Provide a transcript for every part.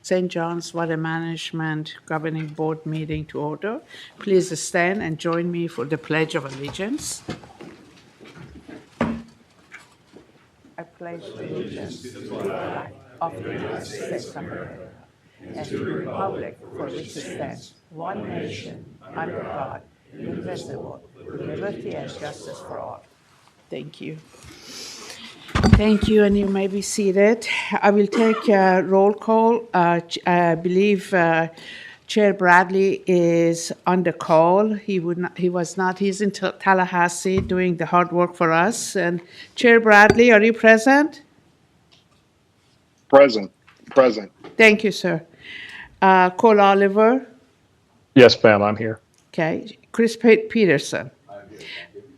St. John's Water Management Governing Board meeting to order. Please stand and join me for the Pledge of Allegiance. I pledge allegiance to the flag of the United States of America and to the republic for which it stands, one nation, under God, indivisible, with liberty and justice for all. Thank you. Thank you, and you may be seated. I will take a roll call. I believe Chair Bradley is on the call. He's in Tallahassee doing the hard work for us. And Chair Bradley, are you present? Present. Thank you, sir. Cole Oliver? Yes, ma'am, I'm here. Okay. Chris Peterson? I'm here.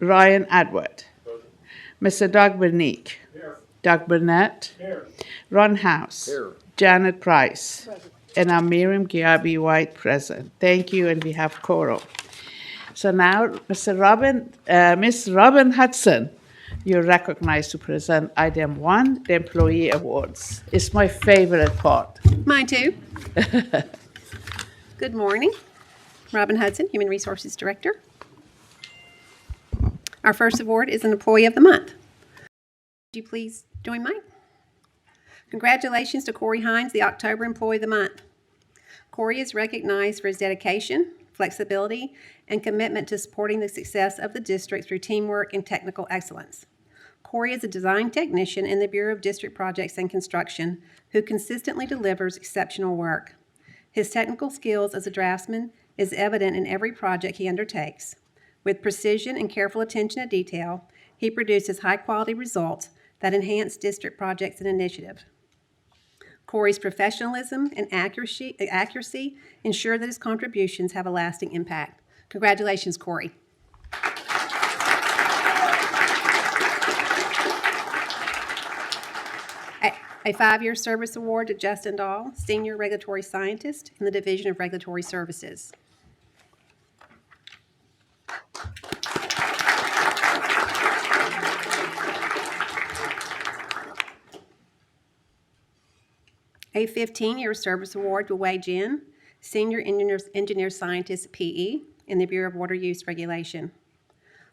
Ryan Atwood? Mr. Doug Bernick? Here. Doug Burnett? Here. Ron House? Here. Janet Price? Present. And I'm Miriam Giabi White, present. Thank you, and we have quorum. So now, Ms. Robin Hudson, you're recognized to present item 1, the employee awards. It's my favorite part. Mine too. Good morning. Robin Hudson, Human Resources Director. Our first award is an Employee of the Month. Would you please join mine? Congratulations to Corey Hines, the October Employee of the Month. Corey is recognized for his dedication, flexibility, and commitment to supporting the success of the district through teamwork and technical excellence. Corey is a design technician in the Bureau of District Projects and Construction who consistently delivers exceptional work. His technical skills as a draftsman is evident in every project he undertakes. With precision and careful attention to detail, he produces high-quality results that enhance district projects and initiatives. Corey's professionalism and accuracy ensure that his contributions have a lasting impact. Congratulations, Corey. A 5-year service award to Justin Dahl, Senior Regulatory Scientist in the Division of Regulatory Services. A 15-year service award to Wei Jin, Senior Engineer Scientist PE in the Bureau of Water Use Regulation.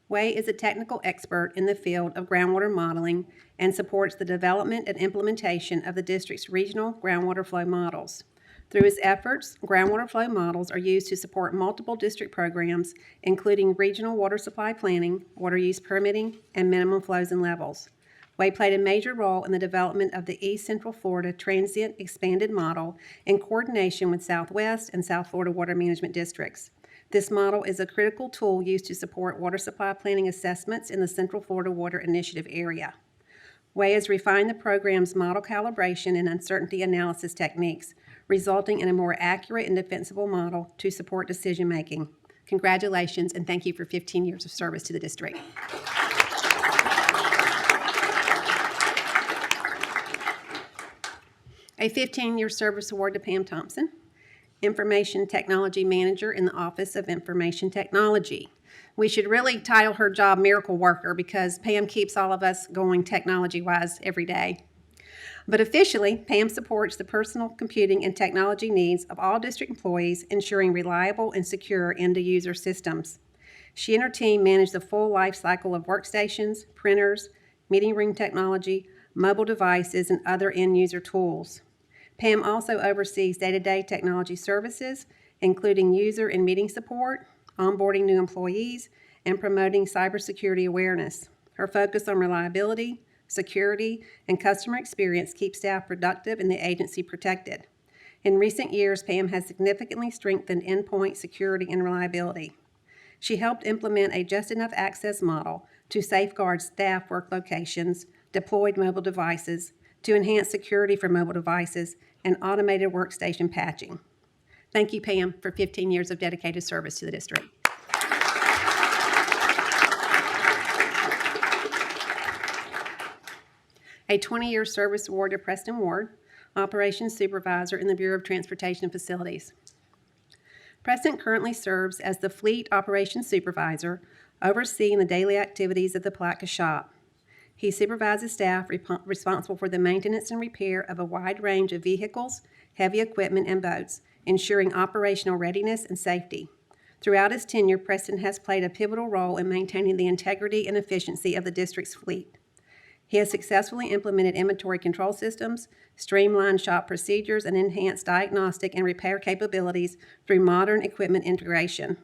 Wei is a technical expert in the field of groundwater modeling and supports the development and implementation of the district's regional groundwater flow models. Through his efforts, groundwater flow models are used to support multiple district programs, including regional water supply planning, water use permitting, and minimum flows and levels. Wei played a major role in the development of the East Central Florida Transient Expanded Model in coordination with Southwest and South Florida Water Management Districts. This model is a critical tool used to support water supply planning assessments in the Central Florida Water Initiative area. Wei has refined the program's model calibration and uncertainty analysis techniques, resulting in a more accurate and defensible model to support decision-making. Congratulations, and thank you for 15 years of service to the district. A 15-year service award to Pam Thompson, Information Technology Manager in the Office of Information Technology. We should really title her job Miracle Worker because Pam keeps all of us going technology-wise every day. But officially, Pam supports the personal computing and technology needs of all district employees, ensuring reliable and secure end-user systems. She and her team manage the full life cycle of workstations, printers, meeting room technology, mobile devices, and other end-user tools. Pam also oversees day-to-day technology services, including user and meeting support, onboarding new employees, and promoting cybersecurity awareness. Her focus on reliability, security, and customer experience keeps staff productive and the agency protected. In recent years, Pam has significantly strengthened endpoint security and reliability. She helped implement a just-enough access model to safeguard staff work locations, deployed mobile devices, to enhance security for mobile devices, and automated workstation patching. Thank you, Pam, for 15 years of dedicated service to the district. A 20-year service award to Preston Ward, Operations Supervisor in the Bureau of Transportation and Facilities. Preston currently serves as the Fleet Operations Supervisor, overseeing the daily activities of the Palatka shop. He supervises staff responsible for the maintenance and repair of a wide range of vehicles, heavy equipment, and boats, ensuring operational readiness and safety. Throughout his tenure, Preston has played a pivotal role in maintaining the integrity and efficiency of the district's fleet. He has successfully implemented inventory control systems, streamlined shop procedures, and enhanced diagnostic and repair capabilities through modern equipment integration.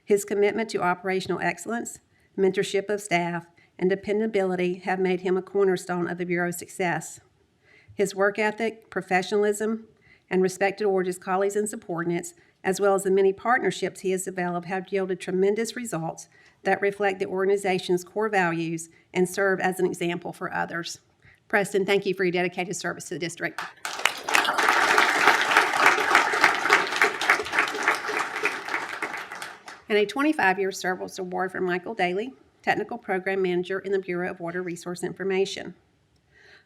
His commitment to operational excellence, mentorship of staff, and dependability have made him a cornerstone of the Bureau's success. His work ethic, professionalism, and respect toward his colleagues and subordinates, as well as the many partnerships he has developed, have yielded tremendous results that reflect the organization's core values and serve as an example for others. Preston, thank you for your dedicated service to the district. And a 25-year service award for Michael Daly, Technical Program Manager in the Bureau of Water Resource Information.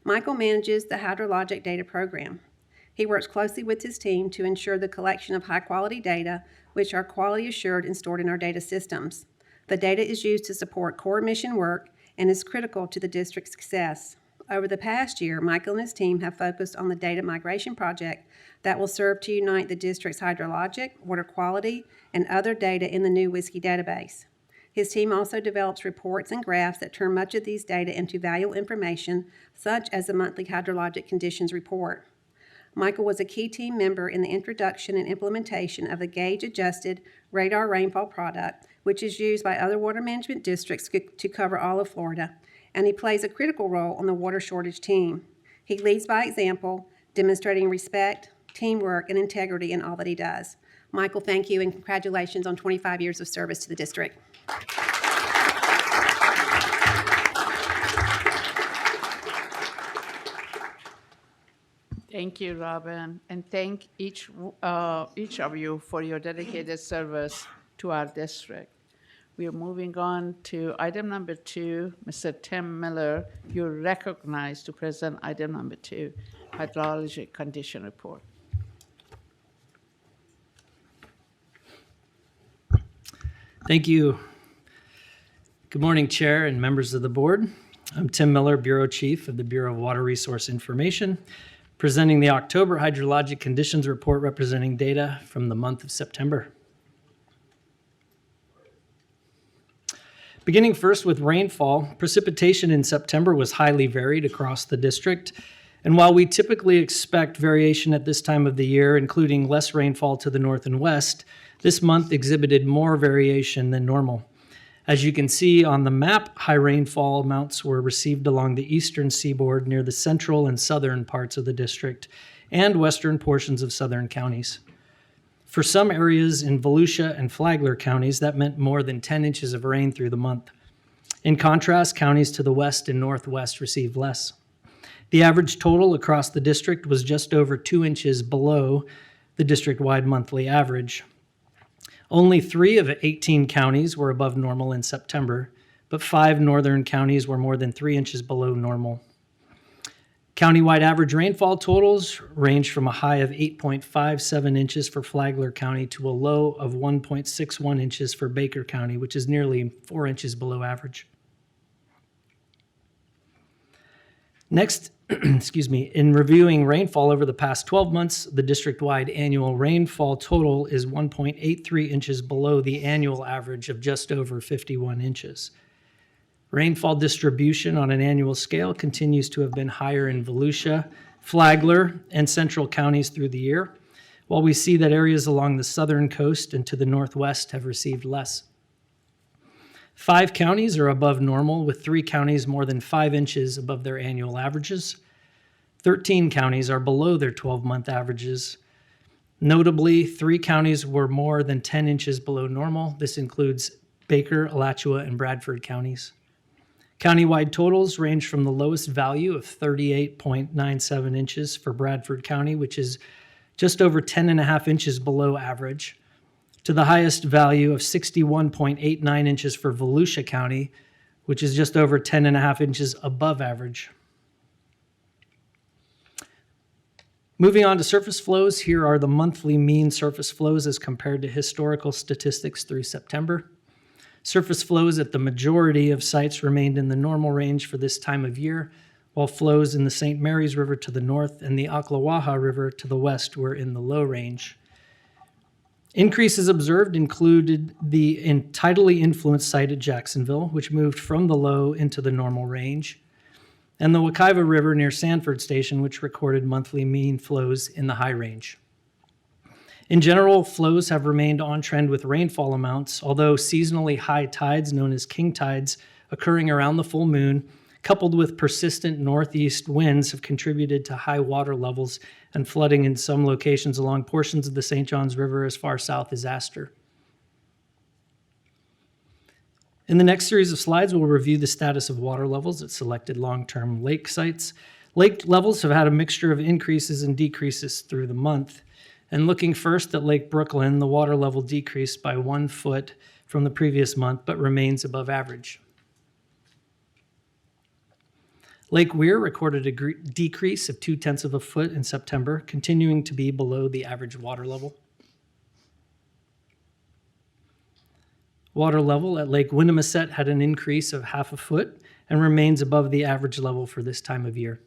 Michael manages the Hydrologic Data Program. He works closely with his team to ensure the collection of high-quality data, which are quality assured and stored in our data systems. The data is used to support core mission work and is critical to the district's success. Over the past year, Michael and his team have focused on the data migration project that will serve to unite the district's hydrologic, water quality, and other data in the new WSKI database. His team also develops reports and graphs that turn much of these data into valuable information, such as the monthly hydrologic conditions report. Michael was a key team member in the introduction and implementation of the gauge-adjusted radar rainfall product, which is used by other water management districts to cover all of Florida, and he plays a critical role on the water shortage team. He leads by example, demonstrating respect, teamwork, and integrity in all that he does. Michael, thank you, and congratulations on 25 years of service to the district. Thank you, Robin, and thank each of you for your dedicated service to our district. We are moving on to item number 2. Mr. Tim Miller, you're recognized to present item number 2, hydrologic condition report. Thank you. Good morning, Chair and members of the board. I'm Tim Miller, Bureau Chief of the Bureau of Water Resource Information, presenting the October Hydrologic Conditions Report representing data from the month of September. Beginning first with rainfall, precipitation in September was highly varied across the district. And while we typically expect variation at this time of the year, including less rainfall to the north and west, this month exhibited more variation than normal. As you can see on the map, high rainfall amounts were received along the eastern seaboard near the central and southern parts of the district and western portions of southern counties. For some areas in Volusia and Flagler counties, that meant more than 10 inches of rain through the month. In contrast, counties to the west and northwest received less. The average total across the district was just over 2 inches below the district-wide monthly average. Only 3 of 18 counties were above normal in September, but 5 northern counties were more than 3 inches below normal. Countywide average rainfall totals ranged from a high of 8.57 inches for Flagler County to a low of 1.61 inches for Baker County, which is nearly 4 inches below average. Next, in reviewing rainfall over the past 12 months, the district-wide annual rainfall total is 1.83 inches below the annual average of just over 51 inches. Rainfall distribution on an annual scale continues to have been higher in Volusia, Flagler, and central counties through the year, while we see that areas along the southern coast and to the northwest have received less. 5 counties are above normal, with 3 counties more than 5 inches above their annual averages. 13 counties are below their 12-month averages. Notably, 3 counties were more than 10 inches below normal. This includes Baker, Alachua, and Bradford counties. Countywide totals range from the lowest value of 38.97 inches for Bradford County, which is just over 10.5 inches below average, to the highest value of 61.89 inches for Volusia County, which is just over 10.5 inches above average. Moving on to surface flows, here are the monthly mean surface flows as compared to historical statistics through September. Surface flows at the majority of sites remained in the normal range for this time of year, while flows in the St. Mary's River to the north and the Ocklawaha River to the west were in the low range. Increases observed included the tidally influenced site at Jacksonville, which moved from the low into the normal range, and the Wekiva River near Sanford Station, which recorded monthly mean flows in the high range. In general, flows have remained on trend with rainfall amounts, although seasonally high tides, known as king tides, occurring around the full moon, coupled with persistent northeast winds, have contributed to high water levels and flooding in some locations along portions of the St. Johns River as far south as Astor. In the next series of slides, we'll review the status of water levels at selected long-term lake sites. Lake levels have had a mixture of increases and decreases through the month. And looking first at Lake Brooklyn, the water level decreased by 1 foot from the previous month, but remains above average. Lake Weir recorded a decrease of 0.2 of a foot in September, continuing to be below the average water level. Water level at Lake Winnimisset had an increase of 0.5 foot and remains above the average level for this time of year.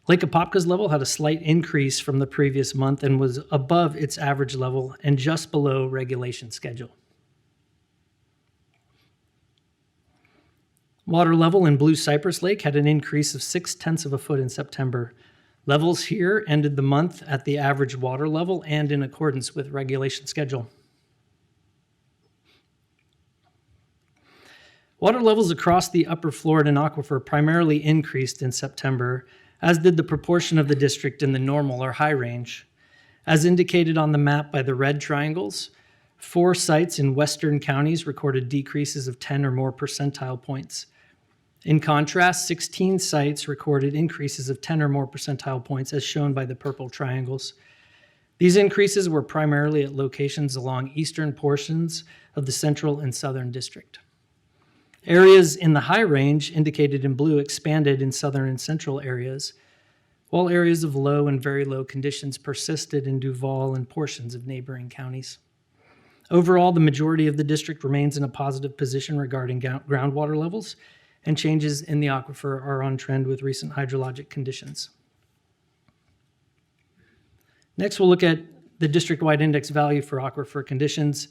Lake Apopka's level had a slight increase from the previous month and was above its average level and just below regulation schedule. Water level in Blue Cypress Lake had an increase of 0.6 of a foot in September. Levels here ended the month at the average water level and in accordance with regulation schedule. Water levels across the upper Floridan aquifer primarily increased in September, as did the proportion of the district in the normal or high range. As indicated on the map by the red triangles, 4 sites in western counties recorded decreases of 10 or more percentile points. In contrast, 16 sites recorded increases of 10 or more percentile points, as shown by the purple triangles. These increases were primarily at locations along eastern portions of the central and southern district. Areas in the high range, indicated in blue, expanded in southern and central areas, while areas of low and very low conditions persisted in Duval and portions of neighboring counties. Overall, the majority of the district remains in a positive position regarding groundwater levels, and changes in the aquifer are on trend with recent hydrologic conditions. Next, we'll look at the district-wide index value for aquifer conditions.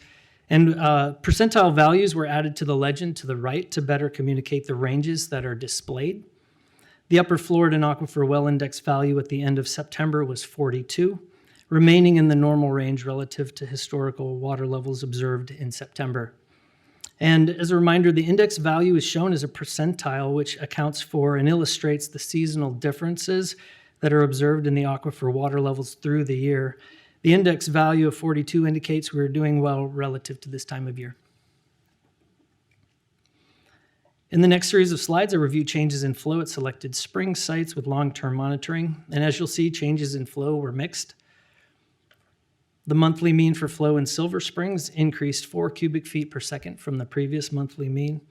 And percentile values were added to the legend to the right to better communicate the ranges that are displayed. The upper Floridan aquifer well index value at the end of September was 42, remaining in the normal range relative to historical water levels observed in September. And as a reminder, the index value is shown as a percentile, which accounts for and illustrates the seasonal differences that are observed in the aquifer water levels through the year. The index value of 42 indicates we're doing well relative to this time of year. In the next series of slides, I review changes in flow at selected spring sites with long-term monitoring. And as you'll see, changes in flow were mixed. The monthly mean for flow in Silver Springs increased 4 cubic feet per second from the previous monthly mean.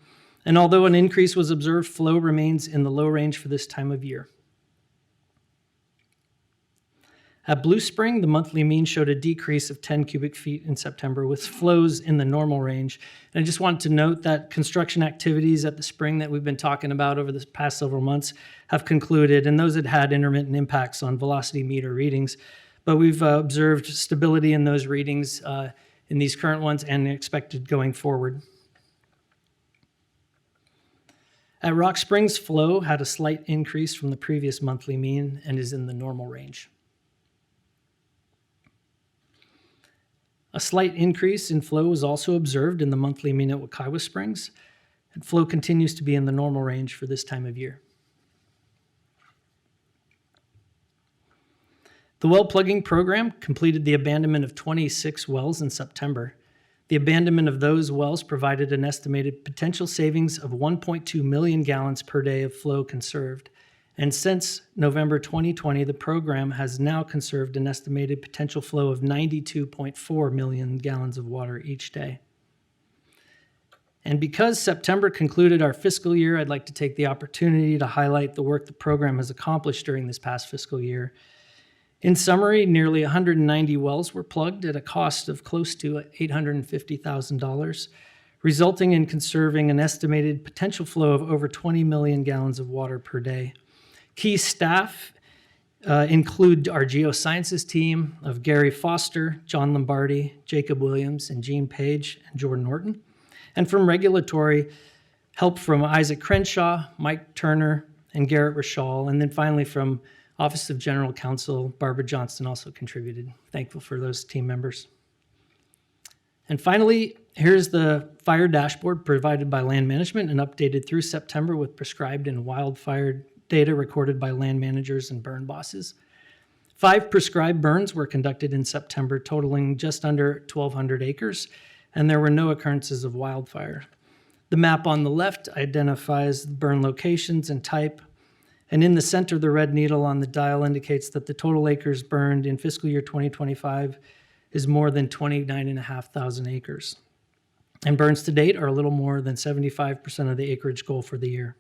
And although an increase was observed, flow remains in the low range for this time of year. At Blue Spring, the monthly mean showed a decrease of 10 cubic feet in September, with flows in the normal range. And I just wanted to note that construction activities at the spring that we've been talking about over the past several months have concluded, and those had had intermittent impacts on velocity meter readings. But we've observed stability in those readings in these current ones and expected going forward. At Rock Springs, flow had a slight increase from the previous monthly mean and is in the normal range. A slight increase in flow was also observed in the monthly mean at Wekiva Springs, and flow continues to be in the normal range for this time of year. The well plugging program completed the abandonment of 26 wells in September. The abandonment of those wells provided an estimated potential savings of 1.2 million gallons per day of flow conserved. And since November 2020, the program has now conserved an estimated potential flow of 92.4 million gallons of water each day. And because September concluded our fiscal year, I'd like to take the opportunity to highlight the work the program has accomplished during this past fiscal year. In summary, nearly 190 wells were plugged at a cost of close to $850,000, resulting in conserving an estimated potential flow of over 20 million gallons of water per day. Key staff include our geosciences team of Gary Foster, John Lombardi, Jacob Williams, and Gene Page, and Jordan Norton. And from regulatory, help from Isaac Crenshaw, Mike Turner, and Garrett Rashall. And then finally from Office of General Counsel, Barbara Johnston also contributed. Thankful for those team members. And finally, here's the fire dashboard provided by Land Management and updated through September with prescribed and wildfire data recorded by land managers and burn bosses. 5 prescribed burns were conducted in September, totaling just under 1,200 acres, and there were no occurrences of wildfire. The map on the left identifies burn locations and type, and in the center, the red needle on the dial indicates that the total acres burned in fiscal year 2025 is more than 29,500 acres. And burns to date are a little more than 75% of the acreage goal for the year.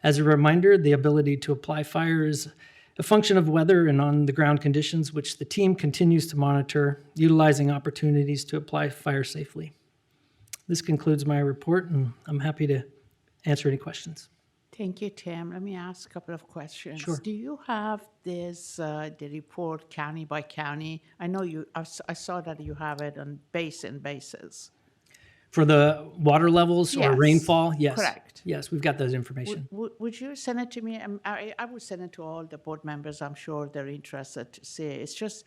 As a reminder, the ability to apply fire is a function of weather and on-the-ground conditions, which the team continues to monitor, utilizing opportunities to apply fire safely. This concludes my report, and I'm happy to answer any questions. Thank you, Tim. Let me ask a couple of questions. Sure. Do you have the report county by county? I know I saw that you have it on basin basis. For the water levels or Yes, rainfall? Yes. correct. Yes, we've got that information. Would you send it to me? I would send it to all the board members. I'm sure they're interested to see. It's just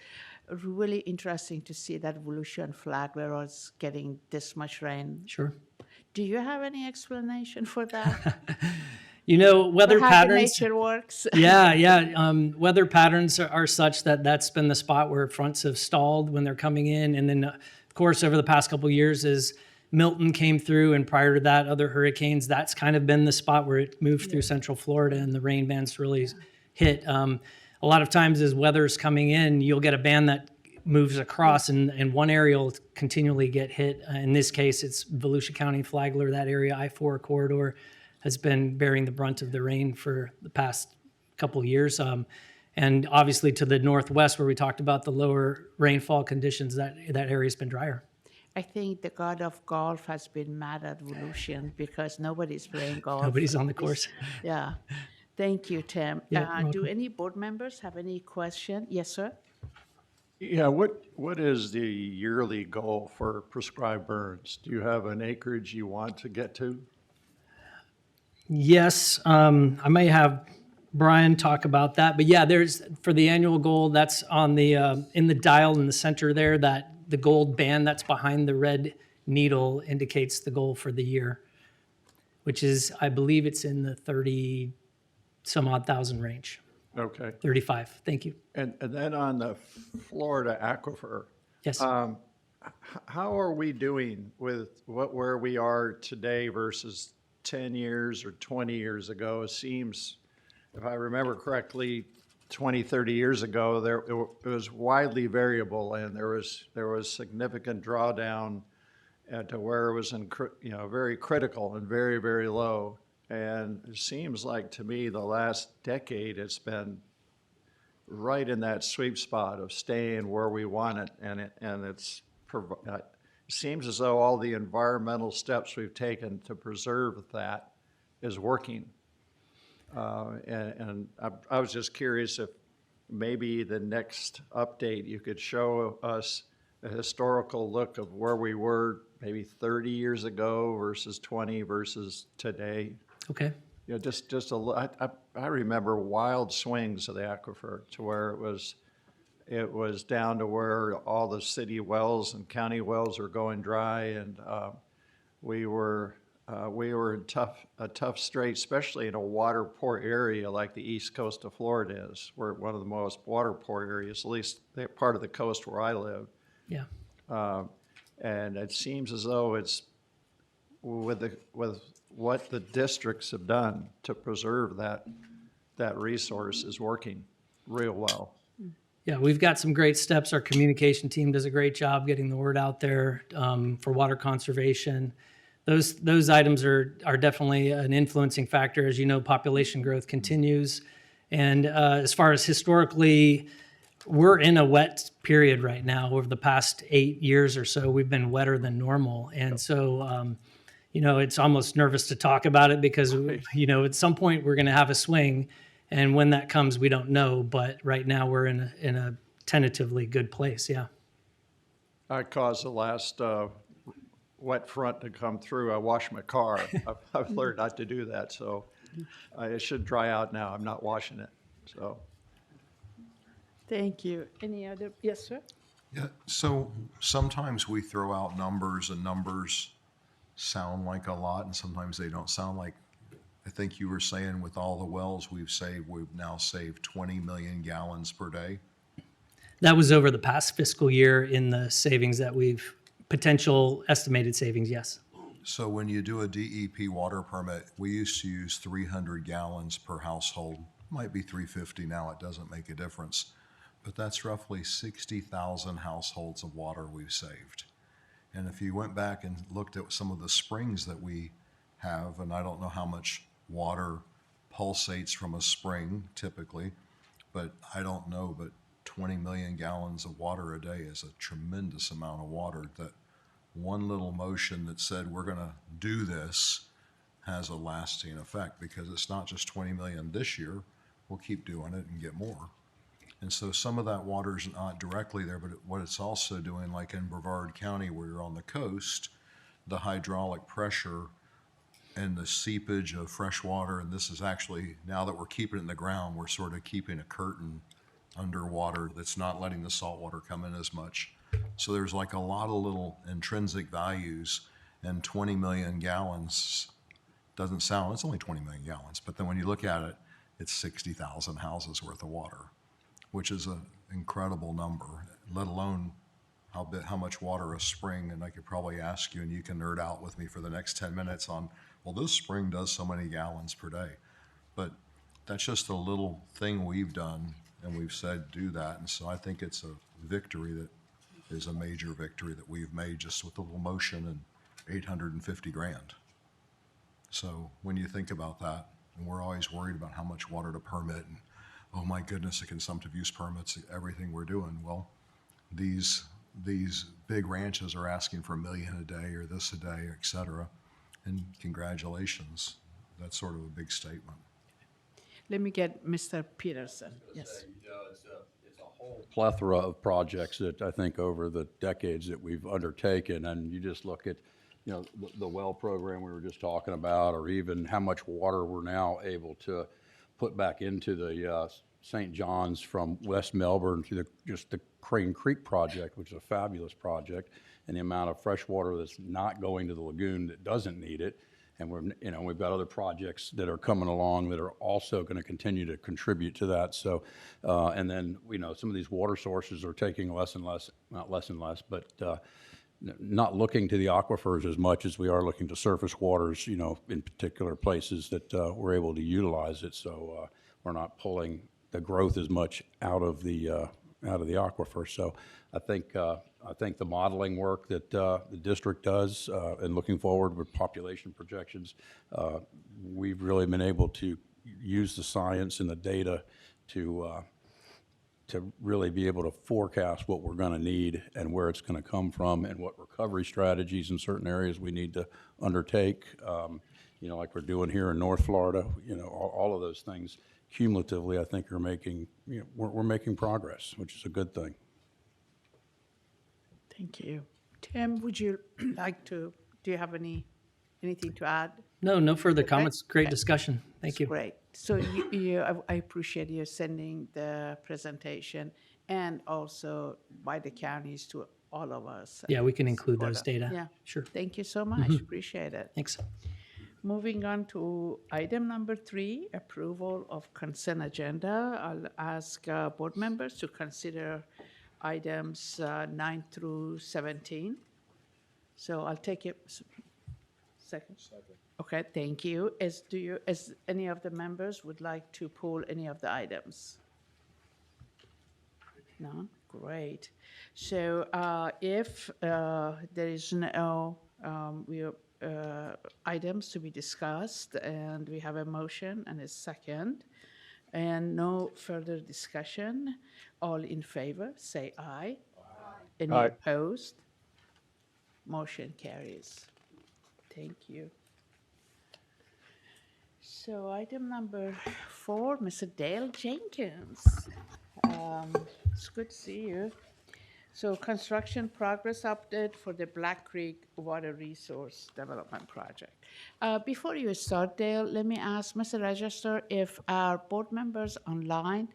really interesting to see that Volusia flag where it's getting this much rain. Sure. Do you have any explanation for that? You know, weather How patterns. nature works? Yeah. Weather patterns are such that that's been the spot where fronts have stalled when they're coming in. And then, of course, over the past couple of years, as Milton came through, and prior to that, other hurricanes, that's kind of been the spot where it moved through Central Florida and the rain bands really hit. A lot of times as weather's coming in, you'll get a band that moves across and one area will continually get hit. In this case, it's Volusia County, Flagler, that area, I-4 corridor has been bearing the brunt of the rain for the past couple of years. And obviously to the northwest where we talked about the lower rainfall conditions, that area's been drier. I think the god of golf has been mad at Volusia because nobody's playing golf. Nobody's on the course. Yeah. Thank you, Tim. Yeah, Do any board members have any question? Yes, sir? Yeah, what is the yearly goal for prescribed burns? Do you have an acreage you want to get to? Yes, I may have Brian talk about that, but yeah, there's for the annual goal that's on the in the dial in the center there. That the gold band that's behind the red needle indicates the goal for the year, which is I believe it's in the 30 some odd thousand range. Okay. 35. Thank you. And then on the Florida aquifer, Yes. how are we doing with where we are today versus 10 years or 20 years ago? It seems, if I remember correctly, 20, 30 years ago, it was widely variable, and there was significant drawdown to where it was very critical and very, very low. And it seems like to me the last decade it's been right in that sweet spot of staying where we want it, and it seems as though all the environmental steps we've taken to preserve that is working. And I was just curious if maybe the next update you could show us a historical look of where we were maybe 30 years ago versus 20 versus today. Okay. You know, I remember wild swings of the aquifer to where it was down to where all the city wells and county wells are going dry, and we were in a tough strait, especially in a water poor area like the east coast of Florida is. We're one of the most water poor areas, at least the part of the coast where I live. Yeah. And it seems as though it's with what the districts have done to preserve that resource is working real well. Yeah, we've got some great steps. Our communication team does a great job getting the word out there for water conservation. Those items are definitely an influencing factor. As you know, population growth continues. And as far as historically, we're in a wet period right now. Over the past 8 years or so, we've been wetter than normal. And so, it's almost nervous to talk about it because, at some point we're going to have a swing. And when that comes, we don't know. But right now we're in a tentatively good place. Yeah. I caused the last wet front to come through. I washed my car. I've learned not to do that, so it should dry out now. I'm not washing it, so. Thank you. Any other, yes, sir? Yeah, so sometimes we throw out numbers and numbers sound like a lot and sometimes they don't sound like, I think you were saying with all the wells we've now saved 20 million gallons per day. That was over the past fiscal year in the savings that potential estimated savings, yes. So when you do a DEP water permit, we used to use 300 gallons per household. Might be 350 now, it doesn't make a difference. But that's roughly 60,000 households of water we've saved. And if you went back and looked at some of the springs that we have, and I don't know how much water pulsates from a spring typically, but I don't know, but 20 million gallons of water a day is a tremendous amount of water that one little motion that said we're going to do this has a lasting effect, because it's not just 20 million this year, we'll keep doing it and get more. And so some of that water is not directly there, but what it's also doing, like in Brevard County where you're on the coast, the hydraulic pressure and the seepage of fresh water, and this is actually, now that we're keeping it in the ground, we're sort of keeping a curtain underwater that's not letting the salt water come in as much. So there's like a lot of little intrinsic values, and 20 million gallons doesn't sound, it's only 20 million gallons, but then when you look at it, it's 60,000 houses worth of water, which is an incredible number, let alone how much water a spring, and I could probably ask you, and you can nerd out with me for the next 10 minutes on, well, this spring does so many gallons per day. But that's just a little thing we've done, and we've said do that. And so I think it's a victory that is a major victory that we've made just with a little motion and 850 grand. So when you think about that, and we're always worried about how much water to permit, and oh my goodness, the consumptive use permits, everything we're doing. Well, these big ranches are asking for 1 million a day or this a day, et cetera. And congratulations, that's sort of a big statement. Let me get Mr. Peterson. Yes. It's a whole plethora of projects that I think over the decades that we've undertaken, and you just look at, the well program we were just talking about, or even how much water we're now able to put back into the St. John's from West Melbourne to just the Crane Creek project, which is a fabulous project, and the amount of fresh water that's not going to the lagoon that doesn't need it. And we've got other projects that are coming along that are also going to continue to contribute to that. So, and then, some of these water sources are taking less and less, not less and less, but not looking to the aquifers as much as we are looking to surface waters, in particular places that we're able to utilize it. So we're not pulling the growth as much out of the aquifer. So I think the modeling work that the district does, and looking forward with population projections, we've really been able to use the science and the data to really be able to forecast what we're going to need and where it's going to come from, and what recovery strategies in certain areas we need to undertake. Like we're doing here in North Florida, all of those things cumulatively, I think, are making, we're making progress, which is a good thing. Thank you. Tim, would you like to, do you have anything to add? No further comments. Great discussion. Thank you. Great. So I appreciate you sending the presentation, and also by the counties to all of us. Yeah, we can include For those the- data. Yeah. Sure. Thank you so much. Appreciate it. Thanks. Moving on to item number 3, approval of consent agenda. I'll ask board members to consider items 9 through 17. So I'll take it. Second. Okay, thank you. As any of the members would like to pull any of the items? No? Great. So if there is no items to be discussed, and we have a motion and a second, And no further discussion. All in favor, say aye. Any Aye. opposed? Motion carries. Thank you. So item number 4, Mr. Dale Jenkins. It's good to see you. So construction progress update for the Black Creek Water Resource Development Project. Before you start, Dale, let me ask Mr. Register if our board members online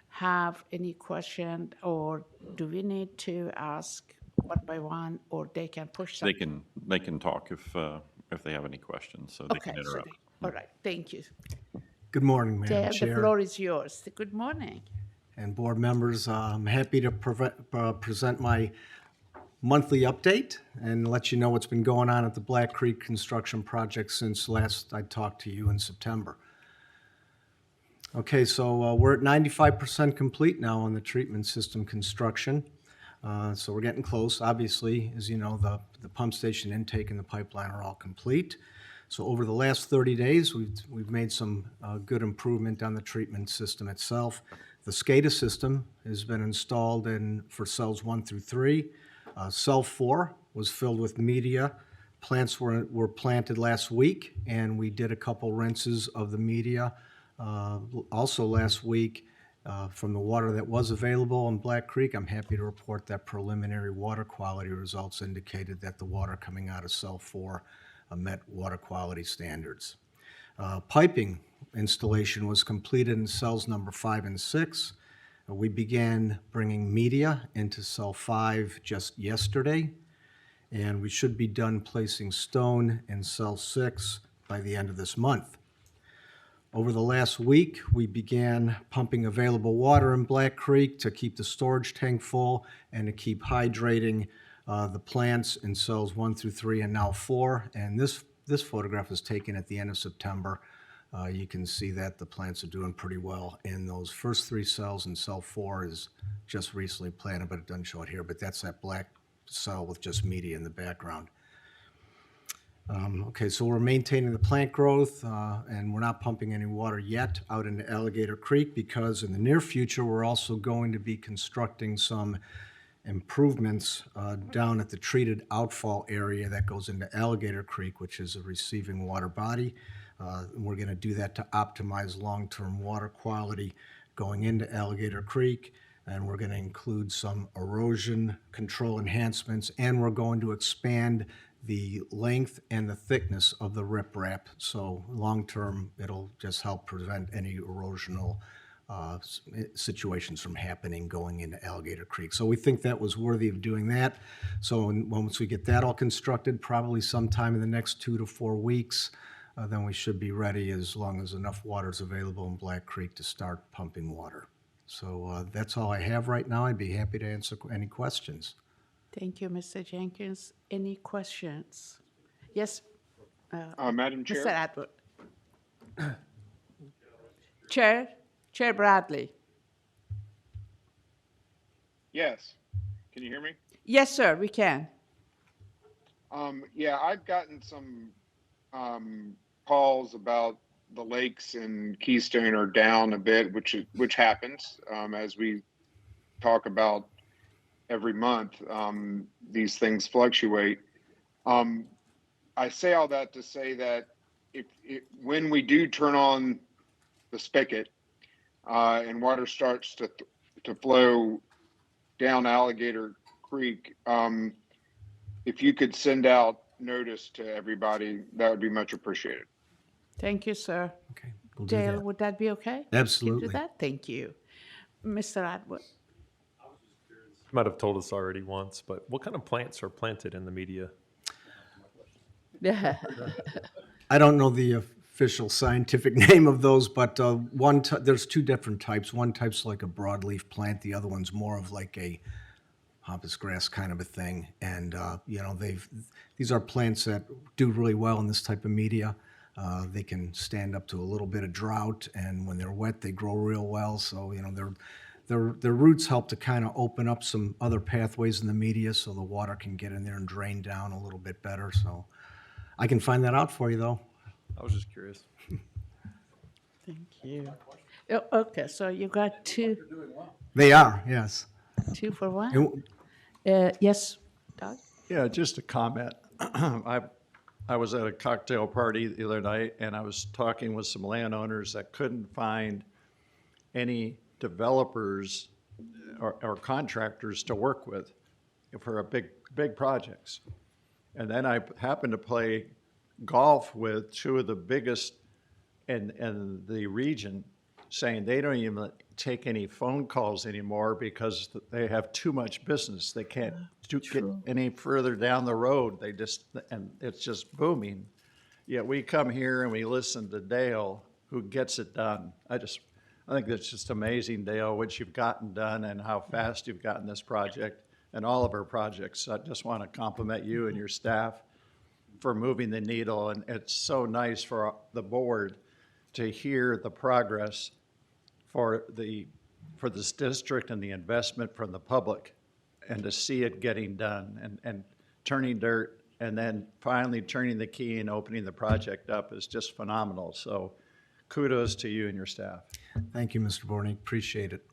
have any question, or do we need to ask one by one, or they can push They something? can talk if they have any questions, so they Okay, can interrupt. all right, thank you. Good morning, Madam Dale, the Chair floor is yours. Good morning. and board members. I'm happy to present my monthly update and let you know what's been going on at the Black Creek construction project since last I talked to you in September. Okay, so we're at 95% complete now on the treatment system construction. So we're getting close. Obviously, as you know, the pump station intake and the pipeline are all complete. So over the last 30 days, we've made some good improvement on the treatment system itself. The SCADA system has been installed for cells 1 through 3. Cell 4 was filled with media. Plants were planted last week, and we did a couple rinses of the media also last week. From the water that was available in Black Creek, I'm happy to report that preliminary water quality results indicated that the water coming out of Cell 4 met water quality standards. Piping installation was completed in cells number 5 and 6. We began bringing media into Cell 5 just yesterday, and we should be done placing stone in Cell 6 by the end of this month. Over the last week, we began pumping available water in Black Creek to keep the storage tank full and to keep hydrating the plants in cells 1 through 3 and now 4. And this photograph was taken at the end of September. You can see that the plants are doing pretty well in those first 3 cells, and cell 4 is just recently planted, but it doesn't show it here. But that's that black cell with just media in the background. Okay, so we're maintaining the plant growth, and we're not pumping any water yet out into Alligator Creek because in the near future, we're also going to be constructing some improvements down at the treated outfall area that goes into Alligator Creek, which is a receiving water body. We're going to do that to optimize long-term water quality going into Alligator Creek, and we're going to include some erosion control enhancements, and we're going to expand the length and the thickness of the riprap. So long-term, it'll just help prevent any erosional situations from happening going into Alligator Creek. So we think that was worthy of doing that. So once we get that all constructed, probably sometime in the next 2 to 4 weeks, then we should be ready as long as enough water is available in Black Creek to start pumping water. So that's all I have right now. I'd be happy to answer any questions. Thank you, Mr. Jenkins. Any questions? Yes, Madam Mr. Chair, Atwood. Chair Bradley. yes. Can you hear me? Yes, sir, we can. Yeah, I've gotten some calls about the lakes in Keystone are down a bit, which happens as we talk about every month. These things fluctuate. I say all that to say that when we do turn on the spigot and water starts to flow down Alligator Creek, if you could send out notice to everybody, that would be much appreciated. Thank you, sir. Okay, we'll do Dale, that. would that be okay? Absolutely. Can do that? Thank you. Mr. Atwood. You might have told us already once, but what kind of plants are planted in the media? I don't know the official scientific name of those, but there's 2 different types. One type's like a broadleaf plant. The other one's more of like a pampas grass kind of a thing. And these are plants that do really well in this type of media. They can stand up to a little bit of drought, and when they're wet, they grow real well. So their roots help to kind of open up some other pathways in the media, so the water can get in there and drain down a little bit better. So I can find that out for you, though. I was just curious. Thank you. Oh, okay, so you got two They are, yes. for one? And Yes, Doug? Yeah, just a comment. I was at a cocktail party the other night, and I was talking with some landowners that couldn't find any developers or contractors to work with for a big projects. And then I happened to play golf with two of the biggest in the region, saying they don't even take any phone calls anymore because they have too much business. They can't get any further down the road. And it's just booming. Yet we come here and we listen to Dale, who gets it done. I think that's just amazing, Dale, what you've gotten done and how fast you've gotten this project and all of our projects. I just want to compliment you and your staff for moving the needle. And it's so nice for the board to hear the progress for this district and the investment from the public, and to see it getting done and turning dirt, and then finally turning the key and opening the project up is just phenomenal. So kudos to you and your staff. thank you, Mr. Borney. Appreciate it.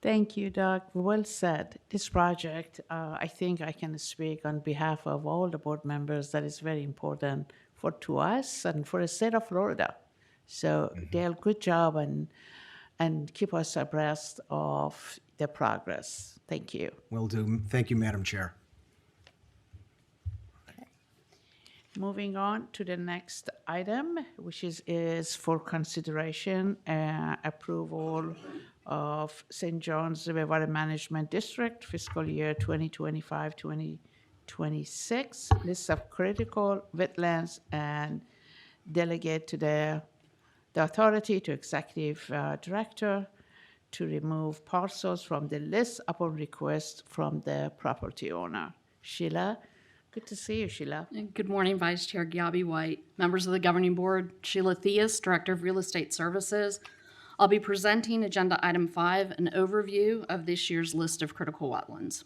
Thank you, Doug. Well said. This project, I think I can speak on behalf of all the board members that is very important to us and for the state of Florida. So Dale, good job, and keep us abreast of the progress. Thank you. Will do. Thank you, Madam Chair. Moving on to the next item, which is for consideration approval of St. John's River Water Management District fiscal year 2025-2026 list of critical wetlands, and delegate to the authority to executive director to remove parcels from the list upon request from the property owner. Sheila, good to see you, Sheila. Good morning, Vice Chair Gabby White, members of the Governing Board, Sheila Theus, Director of Real Estate Services. I'll be presenting Agenda Item 5, an overview of this year's list of critical wetlands.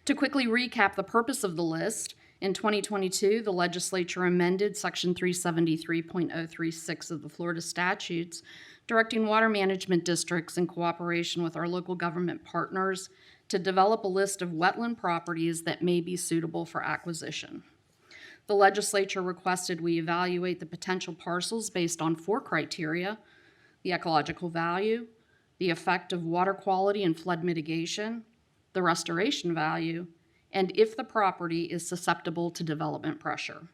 To quickly recap the purpose of the list, in 2022, the legislature amended Section 373.036 of the Florida statutes, directing water management districts in cooperation with our local government partners to develop a list of wetland properties that may be suitable for acquisition. The legislature requested we evaluate the potential parcels based on 4 criteria: the ecological value, the effect of water quality and flood mitigation, the restoration value, and if the property is susceptible to development pressure.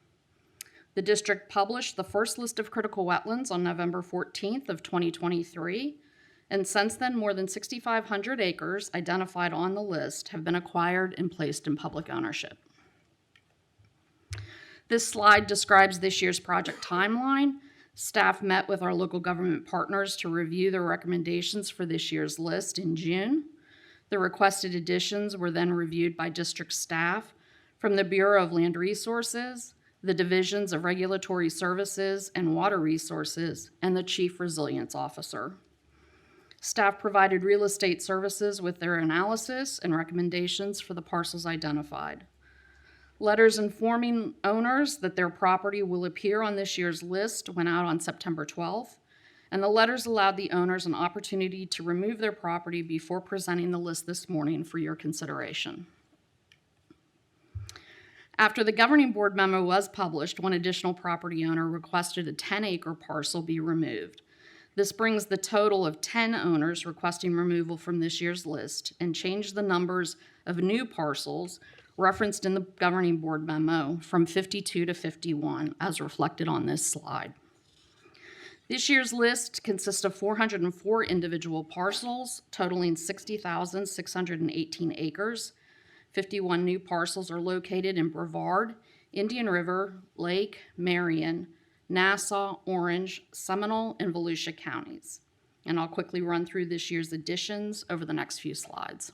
The district published the first list of critical wetlands on November 14th of 2023, and since then more than 6,500 acres identified on the list have been acquired and placed in public ownership. This slide describes this year's project timeline. Staff met with our local government partners to review the recommendations for this year's list in June. The requested additions were then reviewed by district staff from the Bureau of Land Resources, the Divisions of Regulatory Services and Water Resources, and the Chief Resilience Officer. Staff provided Real Estate Services with their analysis and recommendations for the parcels identified. Letters informing owners that their property will appear on this year's list went out on September 12th, and the letters allowed the owners an opportunity to remove their property before presenting the list this morning for your consideration. After the governing board memo was published, one additional property owner requested a 10-acre parcel be removed. This brings the total of 10 owners requesting removal from this year's list and changed the numbers of new parcels referenced in the governing board memo from 52 to 51, as reflected on this slide. This year's list consists of 404 individual parcels totaling 60,618 acres. 51 new parcels are located in Brevard, Indian River, Lake, Marion, Nassau, Orange, Seminole, and Volusia counties. And I'll quickly run through this year's additions over the next few slides.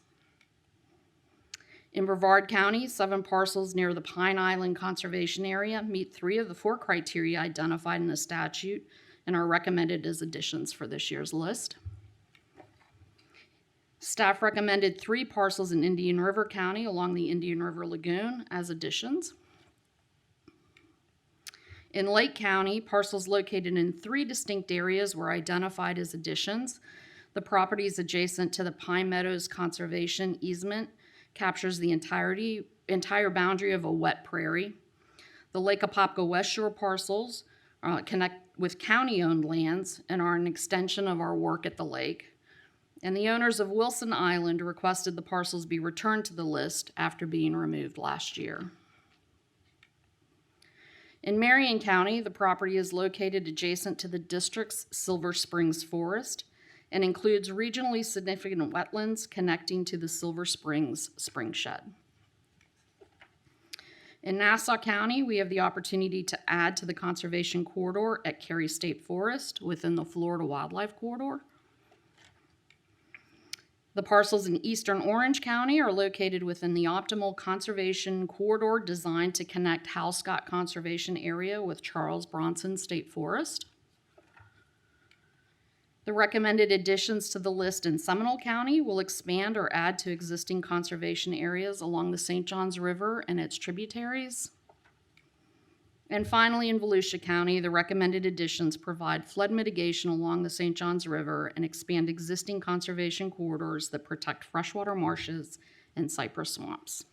In Brevard County, 7 parcels near the Pine Island Conservation Area meet 3 of the 4 criteria identified in the statute and are recommended as additions for this year's list. Staff recommended 3 parcels in Indian River County along the Indian River Lagoon as additions. In Lake County, parcels located in 3 distinct areas were identified as additions. The properties adjacent to the Pine Meadows Conservation Easement captures the entire boundary of a wet prairie. The Lake Apopka West Shore parcels connect with county-owned lands and are an extension of our work at the lake. And the owners of Wilson Island requested the parcels be returned to the list after being removed last year. In Marion County, the property is located adjacent to the district's Silver Springs Forest and includes regionally significant wetlands connecting to the Silver Springs spring shed. In Nassau County, we have the opportunity to add to the conservation corridor at Cary State Forest within the Florida Wildlife Corridor. The parcels in eastern Orange County are located within the optimal conservation corridor designed to connect Hal Scott Conservation Area with Charles Bronson State Forest. The recommended additions to the list in Seminole County will expand or add to existing conservation areas along the St. Johns River and its tributaries. And finally, in Volusia County, the recommended additions provide flood mitigation along the St. Johns River and expand existing conservation corridors that protect freshwater marshes and cypress swamps.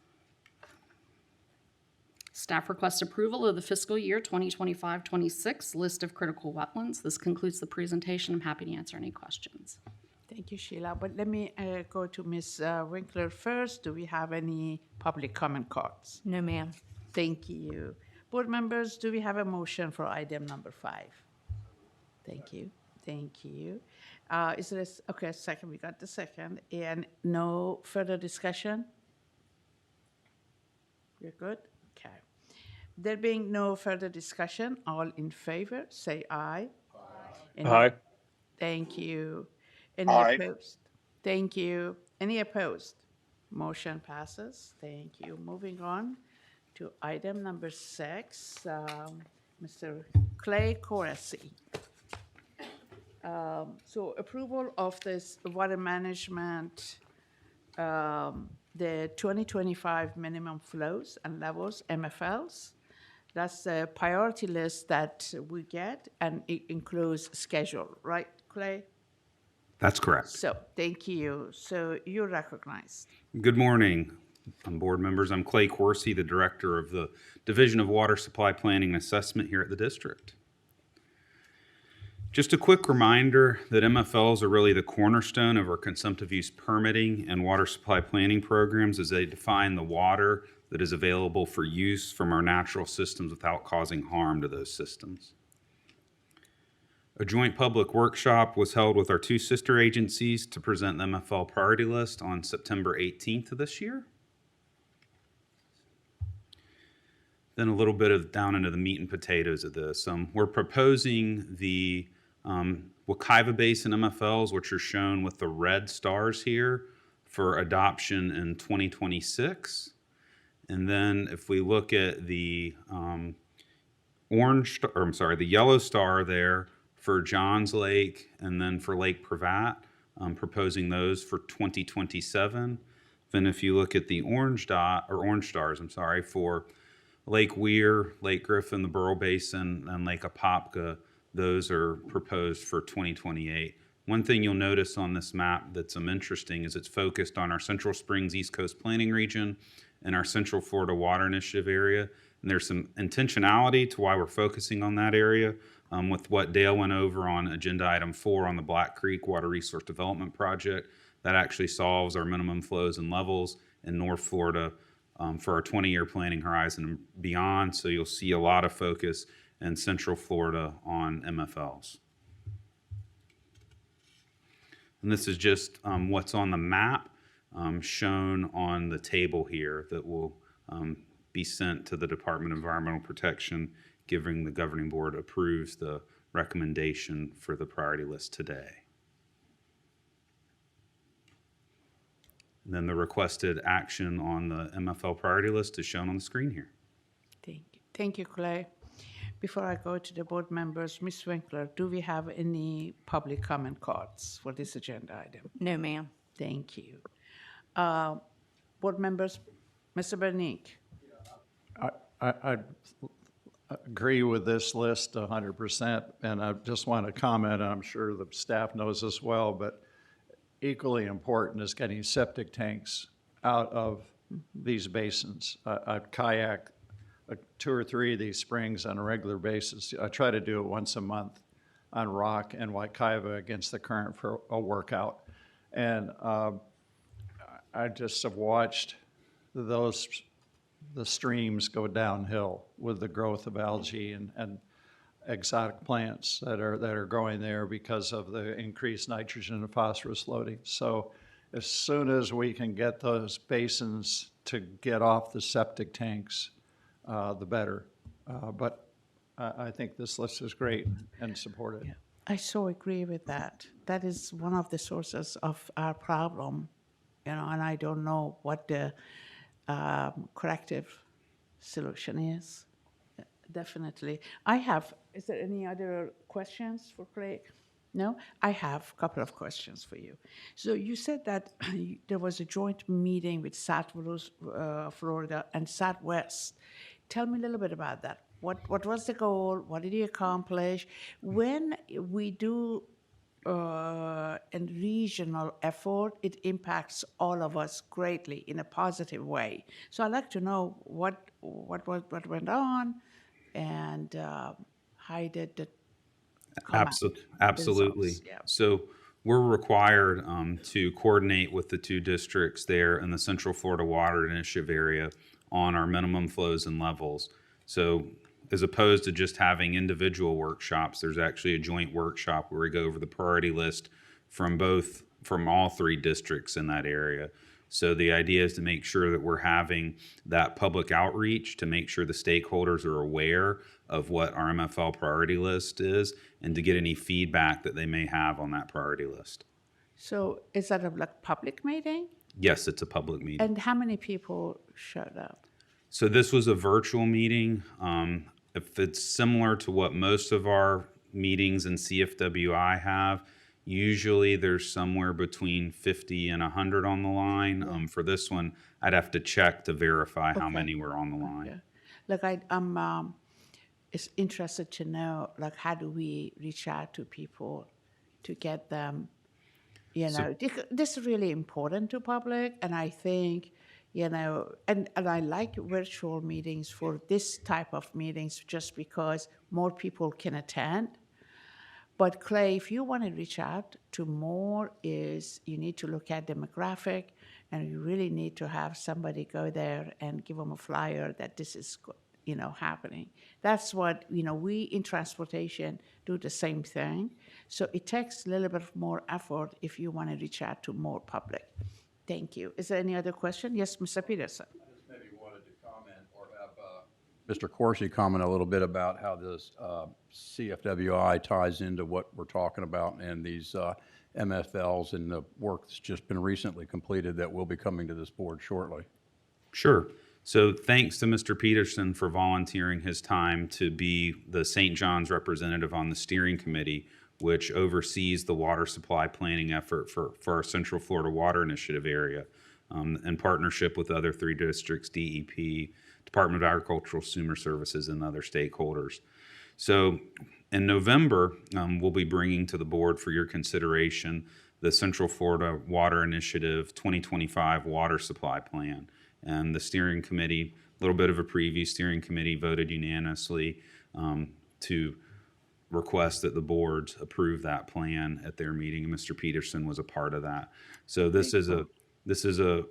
Staff requests approval of the fiscal year 2025-26 list of critical wetlands. This concludes the presentation. I'm happy to answer any questions. Thank you, Sheila. But let me go to Ms. Winkler first. Do we have any public comment cards? No, ma'am. Thank you. Board members, do we have a motion for item number 5? Thank you. Thank you. Is there okay, second, we got the second. And no further discussion? We're good? Okay. There being no further discussion, all in favor, say aye. Aye. Aye. Thank you. Any Aye. opposed? Thank you. Any opposed? Motion passes. Thank you. Moving on to item number 6, Mr. Clay Corsi. So approval of this water management, the 2025 minimum flows and levels, MFLs. That's the priority list that we get, and it includes schedule, right, Clay? That's correct. So, thank you. So you're recognized. Good morning, board members. I'm Clay Corsi, the Director of the Division of Water Supply Planning and Assessment here at the district. Just a quick reminder that MFLs are really the cornerstone of our consumptive use permitting and water supply planning programs as they define the water that is available for use from our natural systems without causing harm to those systems. A joint public workshop was held with our 2 sister agencies to present the MFL priority list on September 18th of this year. Then a little bit of down into the meat and potatoes of this. We're proposing the Wekiva Basin MFLs, which are shown with the red stars here, for adoption in 2026. And then if we look at the the yellow star there for Johns Lake, and then for Lake Pravat, proposing those for 2027. Then if you look at the orange stars, for Lake Weir, Lake Griffin, the Burrell Basin, and Lake Apopka, those are proposed for 2028. One thing you'll notice on this map that's interesting is it's focused on our Central Springs East Coast Planning Region and our Central Florida Water Initiative area. And there's some intentionality to why we're focusing on that area with what Dale went over on agenda item 4 on the Black Creek Water Resource Development Project. That actually solves our minimum flows and levels in North Florida for our 20-year planning horizon and beyond. So you'll see a lot of focus in Central Florida on MFLs. And this is just what's on the map shown on the table here that will be sent to the Department of Environmental Protection, given the governing board approves the recommendation for the priority list today. And then the requested action on the MFL priority list is shown on the screen here. Thank you. Thank you, Clay. Before I go to the board members, Ms. Winkler, do we have any public comment cards for this agenda item? No, ma'am. Thank you. Board members, Mr. Bernick. agree with this list 100%, and I just want to comment, and I'm sure the staff knows as well, but equally important is getting septic tanks out of these basins. I kayak 2 or 3 of these springs on a regular basis. I try to do it once a month on rock and Waikaiva against the current for a workout. And I just have watched the streams go downhill with the growth of algae and exotic plants that are growing there because of the increased nitrogen and phosphorus loading. So as soon as we can get those basins to get off the septic tanks, the better. But I think this list is great and support it. Yeah, I so agree with that. That is one of the sources of our problem, and I don't know what the corrective solution is. Definitely. Is there any other questions for Clay? No? I have a couple of questions for you. So you said that there was a joint meeting with Southwest Florida and Southwest. Tell me a little bit about that. What was the goal? What did you accomplish? When we do a regional effort, it impacts all of us greatly in a positive way. So I'd like to know what went on, and how did it come out? Absolutely. Results, yeah. So we're required to coordinate with the 2 districts there in the Central Florida Water Initiative area on our minimum flows and levels. So as opposed to just having individual workshops, there's actually a joint workshop where we go over the priority list from all 3 districts in that area. So the idea is to make sure that we're having that public outreach to make sure the stakeholders are aware of what our MFL priority list is and to get any feedback that they may have on that priority list. So is that a public meeting? Yes, it's a public meeting. And how many people showed up? So this was a virtual meeting. If it's similar to what most of our meetings in CFWI have, usually there's somewhere between 50 and 100 on the line. For this one, I'd have to check to verify how many were on the line. Yeah. Look, I'm interested to know, how do we reach out to people to get them, this is really important to public, and I think, and I like virtual meetings for this type of meetings just because more people can attend. But Clay, if you want to reach out to more, you need to look at demographic, and you really need to have somebody go there and give them a flyer that this is, happening. That's what, we in transportation do the same thing. So it takes a little bit more effort if you want to reach out to more public. Thank you. Is there any other question? Yes, Mr. Peterson. I just maybe wanted to comment or have Mr. Corsi comment a little bit about how this CFWI ties into what we're talking about and these MFLs and the work that's just been recently completed that will be coming to this board shortly. Sure. So thanks to Mr. Peterson for volunteering his time to be the St. John's representative on the steering committee, which oversees the water supply planning effort for our Central Florida Water Initiative area, in partnership with other 3 districts, DEP, Department of Agricultural Consumer Services, and other stakeholders. So in November, we'll be bringing to the board for your consideration the Central Florida Water Initiative 2025 Water Supply Plan. And the steering committee, a little bit of a preview, steering committee voted unanimously to request that the boards approve that plan at their meeting. And Mr. Peterson was a part of that. So this is a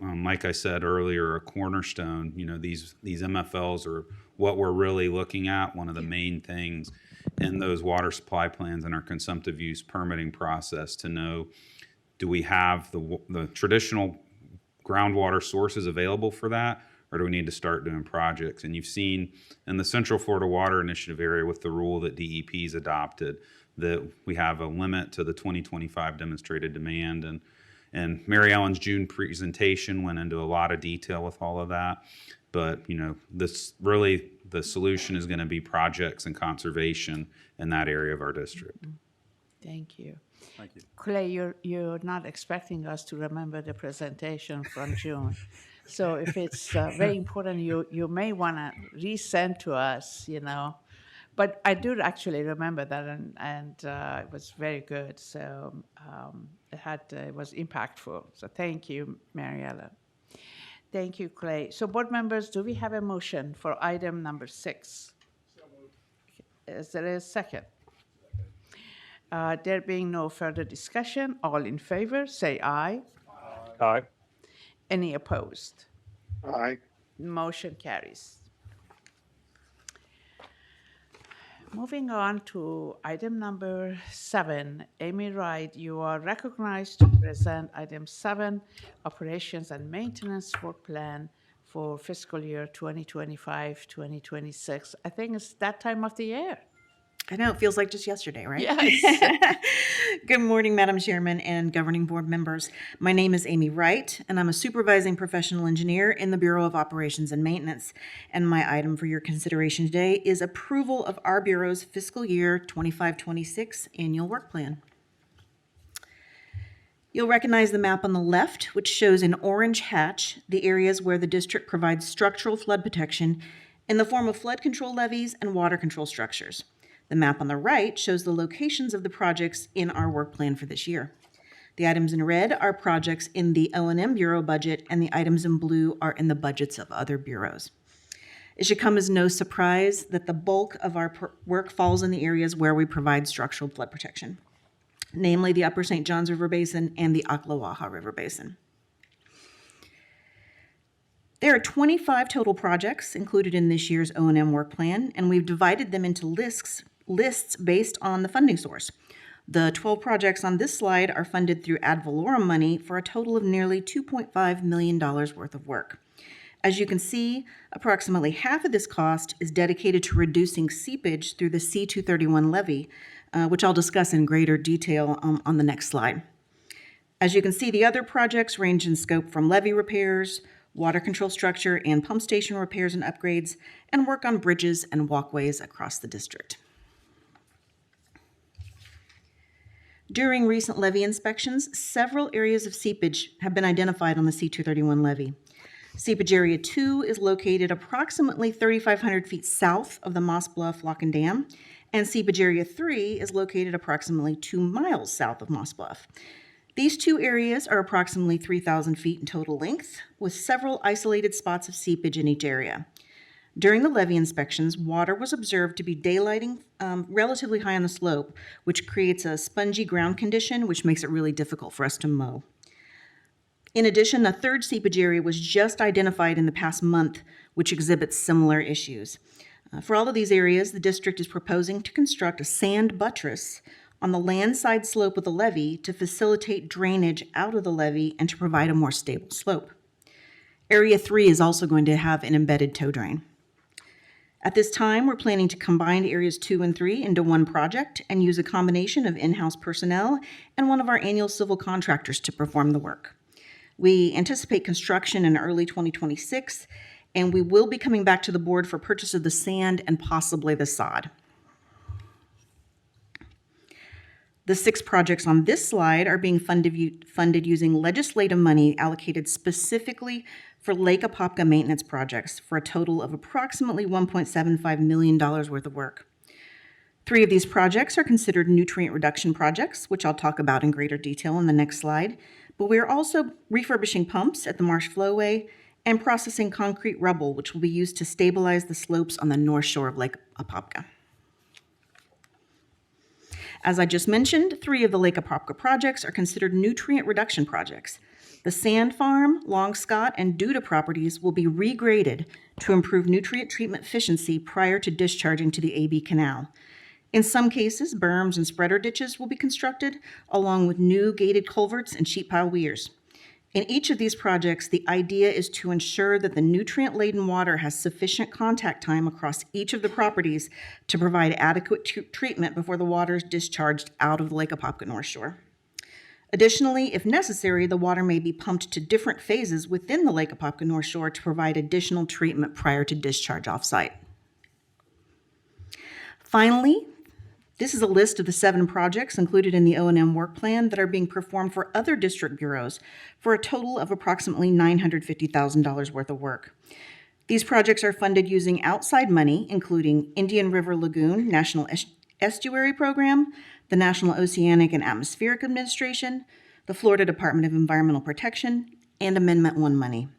like I said earlier, a cornerstone. These MFLs are what we're really looking at. One of the main things in those water supply plans and our consumptive use permitting process to know, do we have the traditional groundwater sources available for that, or do we need to start doing projects? And you've seen in the Central Florida Water Initiative area with the rule that DEP's adopted that we have a limit to the 2025 demonstrated demand. And Mary Ellen's June presentation went into a lot of detail with all of that. But, this really, the solution is going to be projects and conservation in that area of our district. Thank you. Thank you. Clay, you're not expecting us to remember the presentation from June. So if it's very important, you may want to resend to us, But I do actually remember that, and it was very good. So it was impactful. So thank you, Mariella. Thank you, Clay. So board members, do we have a motion for item number 6? Is there a second? There being no further discussion, all in favor, say aye. Aye. Any opposed? Aye. Motion carries. Moving on to item number 7, Amy Wright, you are recognized to present item 7, Operations and Maintenance Work Plan for fiscal year 2025-2026. I think it's that time of the year. I know, it feels like just yesterday, right? Yes. Good morning, Madam Chairman and governing board members. My name is Amy Wright, and I'm a supervising professional engineer in the Bureau of Operations and Maintenance. And my item for your consideration today is approval of our Bureau's fiscal year 25-26 annual work plan. You'll recognize the map on the left, which shows in orange hatch the areas where the district provides structural flood protection in the form of flood control levees and water control structures. The map on the right shows the locations of the projects in our work plan for this year. The items in red are projects in the O&M Bureau budget, and the items in blue are in the budgets of other bureaus. It should come as no surprise that the bulk of our work falls in the areas where we provide structural flood protection, namely the Upper St. Johns River Basin and the Ocklawaha River Basin. There are 25 total projects included in this year's O&M work plan, and we've divided them into lists based on the funding source. The 12 projects on this slide are funded through ad valorem money for a total of nearly $2.5 million worth of work. As you can see, approximately half of this cost is dedicated to reducing seepage through the C-231 levee, which I'll discuss in greater detail on the next slide. As you can see, the other projects range in scope from levee repairs, water control structure and pump station repairs and upgrades, and work on bridges and walkways across the district. During recent levee inspections, several areas of seepage have been identified on the C-231 levee. Seepage Area 2 is located approximately 3,500 feet south of the Moss Bluff Lock and Dam, and Seepage Area 3 is located approximately 2 miles south of Moss Bluff. These two areas are approximately 3,000 feet in total length, with several isolated spots of seepage in each area. During the levee inspections, water was observed to be daylighting relatively high on the slope, which creates a spongy ground condition, which makes it really difficult for us to mow. In addition, a third seepage area was just identified in the past month, which exhibits similar issues. For all of these areas, the district is proposing to construct a sand buttress on the land side slope of the levee to facilitate drainage out of the levee and to provide a more stable slope. Area 3 is also going to have an embedded tow drain. At this time, we're planning to combine areas 2 and 3 into one project and use a combination of in-house personnel and one of our annual civil contractors to perform the work. We anticipate construction in early 2026, and we will be coming back to the board for purchase of the sand and possibly the sod. The 6 projects on this slide are being funded using legislative money allocated specifically for Lake Apopka maintenance projects for a total of approximately $1.75 million worth of work. 3 of these projects are considered nutrient reduction projects, which I'll talk about in greater detail in the next slide, but we are also refurbishing pumps at the Marsh Flowway and processing concrete rubble, which will be used to stabilize the slopes on the north shore of Lake Apopka. As I just mentioned, 3 of the Lake Apopka projects are considered nutrient reduction projects. The Sand Farm, Long Scott, and Duda properties will be regraded to improve nutrient treatment efficiency prior to discharging to the AB Canal. In some cases, berms and spreader ditches will be constructed, along with new gated culverts and sheet pile weirs. In each of these projects, the idea is to ensure that the nutrient-laden water has sufficient contact time across each of the properties to provide adequate treatment before the water is discharged out of the Lake Apopka North Shore. Additionally, if necessary, the water may be pumped to different phases within the Lake Apopka North Shore to provide additional treatment prior to discharge off-site. Finally, this is a list of the 7 projects included in the O&M work plan that are being performed for other district bureaus for a total of approximately $950,000 worth of work. These projects are funded using outside money, including Indian River Lagoon National Estuary Program, the National Oceanic and Atmospheric Administration, the Florida Department of Environmental Protection, and Amendment 1 money.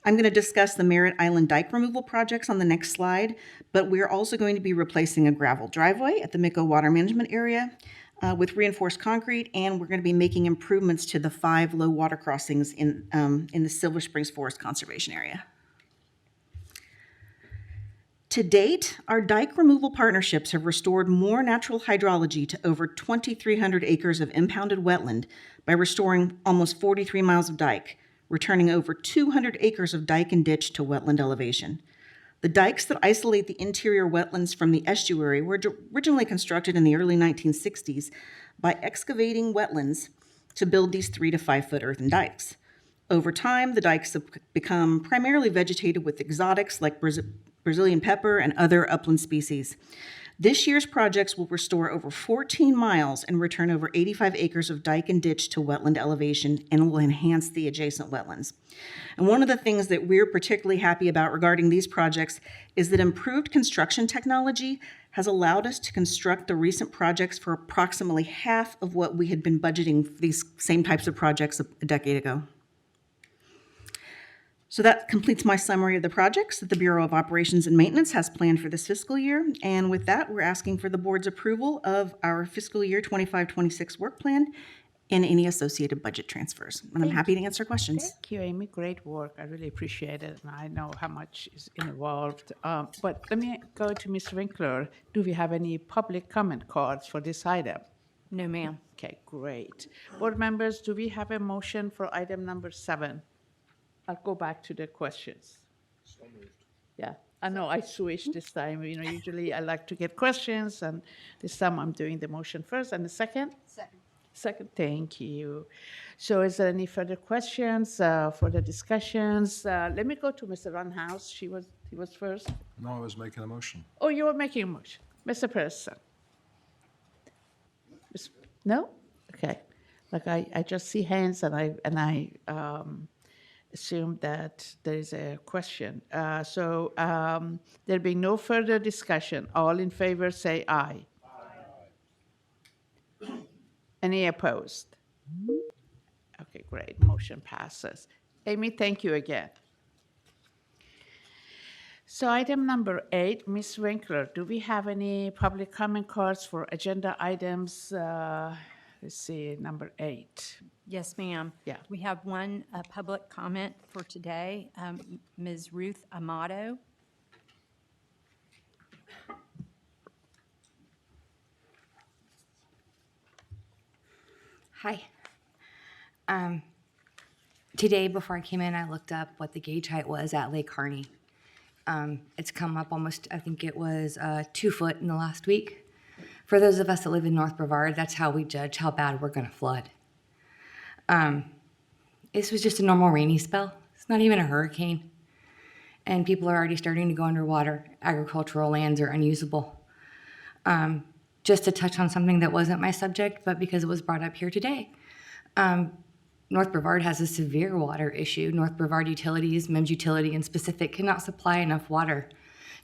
I'm going to discuss the Merritt Island dike removal projects on the next slide, but we're also going to be replacing a gravel driveway at the Micco Water Management Area with reinforced concrete, and we're going to be making improvements to the 5 low water crossings in the Silver Springs Forest Conservation Area. To date, our dike removal partnerships have restored more natural hydrology to over 2,300 acres of impounded wetland by restoring almost 43 miles of dike, returning over 200 acres of dike and ditch to wetland elevation. The dikes that isolate the interior wetlands from the estuary were originally constructed in the early 1960s by excavating wetlands to build these 3 to 5 foot earthen dikes. Over time, the dikes have become primarily vegetated with exotics like Brazilian pepper and other upland species. This year's projects will restore over 14 miles and return over 85 acres of dike and ditch to wetland elevation and will enhance the adjacent wetlands. And one of the things that we're particularly happy about regarding these projects is that improved construction technology has allowed us to construct the recent projects for approximately half of what we had been budgeting for these same types of projects a decade ago. So that completes my summary of the projects that the Bureau of Operations and Maintenance has planned for this fiscal year. And with that, we're asking for the board's approval of our fiscal year 25-26 work plan and any associated budget transfers. And I'm happy to answer questions. Thank you, Amy. Great work. I really appreciate it. And I know how much is involved. But let me go to Ms. Winkler. Do we have any public comment cards for this item? No, ma'am. Okay, great. Board members, do we have a motion for item number 7? I'll go back to the questions. So moved. Yeah, I know I switched this time. You know, usually I like to get questions, and this time I'm doing the motion first. And the second? Second. Second, thank you. So is there any further questions, further discussions? Let me go to Mr. Runhouse. He was first. No, I was making a motion. Oh, you were making a motion. Mr. Person? No? Okay. Like I just see hands, and I assume that there is a question. So there being no further discussion, all in favor say aye. Aye. Any opposed? Okay, great. Motion passes. Amy, thank you again. So item number 8, Ms. Winkler, do we have any public comment cards for agenda items? Let's see, number 8. Yes, ma'am. Yeah. We have one public comment for today, Ms. Ruth Amato. Hi. Today, before I came in, I looked up what the gauge height was at Lake Harney. It's come up almost, I think it was 2 foot in the last week. For those of us that live in North Brevard, that's how we judge how bad we're going to flood. This was just a normal rainy spell. It's not even a hurricane. And people are already starting to go underwater. Agricultural lands are unusable. Just to touch on something that wasn't my subject, but because it was brought up here today. North Brevard has a severe water issue. North Brevard Utilities, MEMS Utility in specific, cannot supply enough water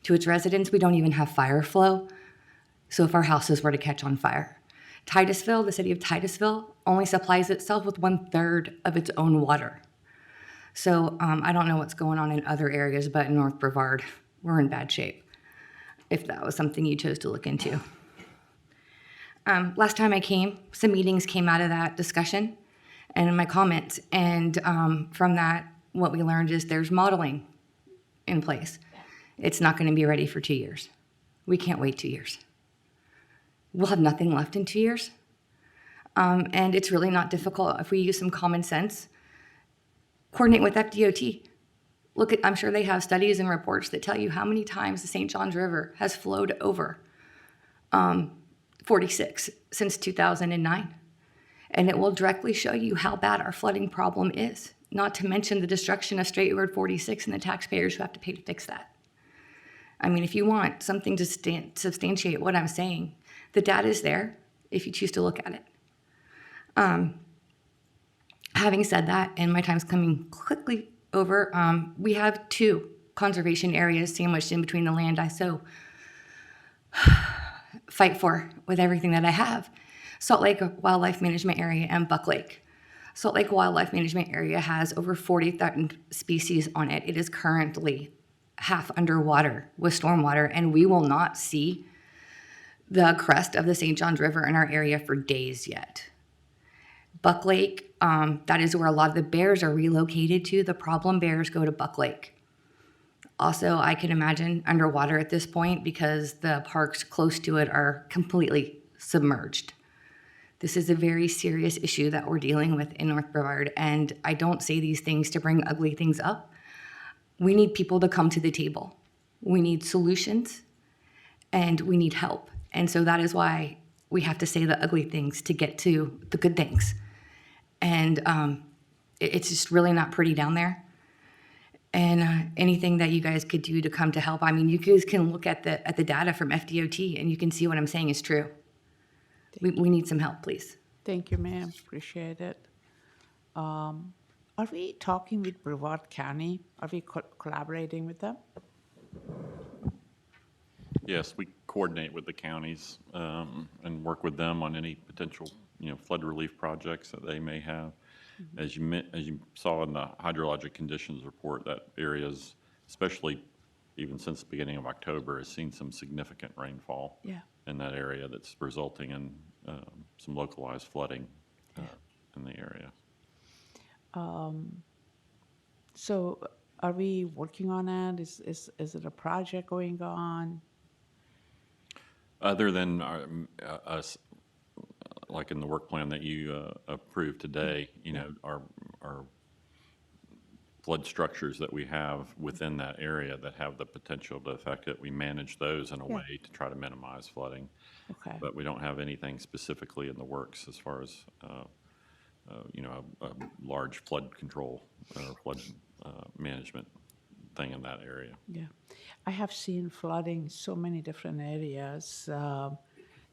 to its residents. We don't even have fire flow. So if our houses were to catch on fire. Titusville, the city of Titusville, only supplies itself with 1/3 of its own water. So I don't know what's going on in other areas, but in North Brevard, we're in bad shape, if that was something you chose to look into. Last time I came, some meetings came out of that discussion and in my comments. And from that, what we learned is there's modeling in place. It's not going to be ready for 2 years. We can't wait 2 years. We'll have nothing left in 2 years. And it's really not difficult if we use some common sense. Coordinate with FDOT. Look at, I'm sure they have studies and reports that tell you how many times the St. Johns River has flowed over 46 since 2009. And it will directly show you how bad our flooding problem is, not to mention the destruction of State Road 46 and the taxpayers who have to pay to fix that. I mean, if you want something to substantiate what I'm saying, the data is there if you choose to look at it. Having said that, and my time's coming quickly over, we have 2 conservation areas sandwiched in between the land I so fight for with everything that I have. Salt Lake Wildlife Management Area and Buck Lake. Salt Lake Wildlife Management Area has over 40,000 species on it. It is currently half underwater with stormwater, and we will not see the crest of the St. Johns River in our area for days yet. Buck Lake, that is where a lot of the bears are relocated to. The problem bears go to Buck Lake. Also, I can imagine underwater at this point because the parks close to it are completely submerged. This is a very serious issue that we're dealing with in North Brevard, and I don't say these things to bring ugly things up. We need people to come to the table. We need solutions, and we need help. And so that is why we have to say the ugly things to get to the good things. And it's just really not pretty down there. And anything that you guys could do to come to help. I mean, you guys can look at the data from FDOT, and you can see what I'm saying is true. We need some help, please. Thank you, ma'am. Appreciate it. Are we talking with Brevard County? Are we collaborating with them? Yes, we coordinate with the counties and work with them on any potential, flood relief projects that they may have. As you saw in the hydrologic conditions report, that areas, especially even since the beginning of October, has seen some significant rainfall in that area that's resulting in some localized flooding in the area. So are we working on it? Is it a project going on? Other than us, like in the work plan that you approved today, our flood structures that we have within that area that have the potential to affect it, we manage those in a way to try to minimize flooding. Okay. But we don't have anything specifically in the works as far as, a large flood control or flood management thing in that area. Yeah. I have seen flooding in so many different areas.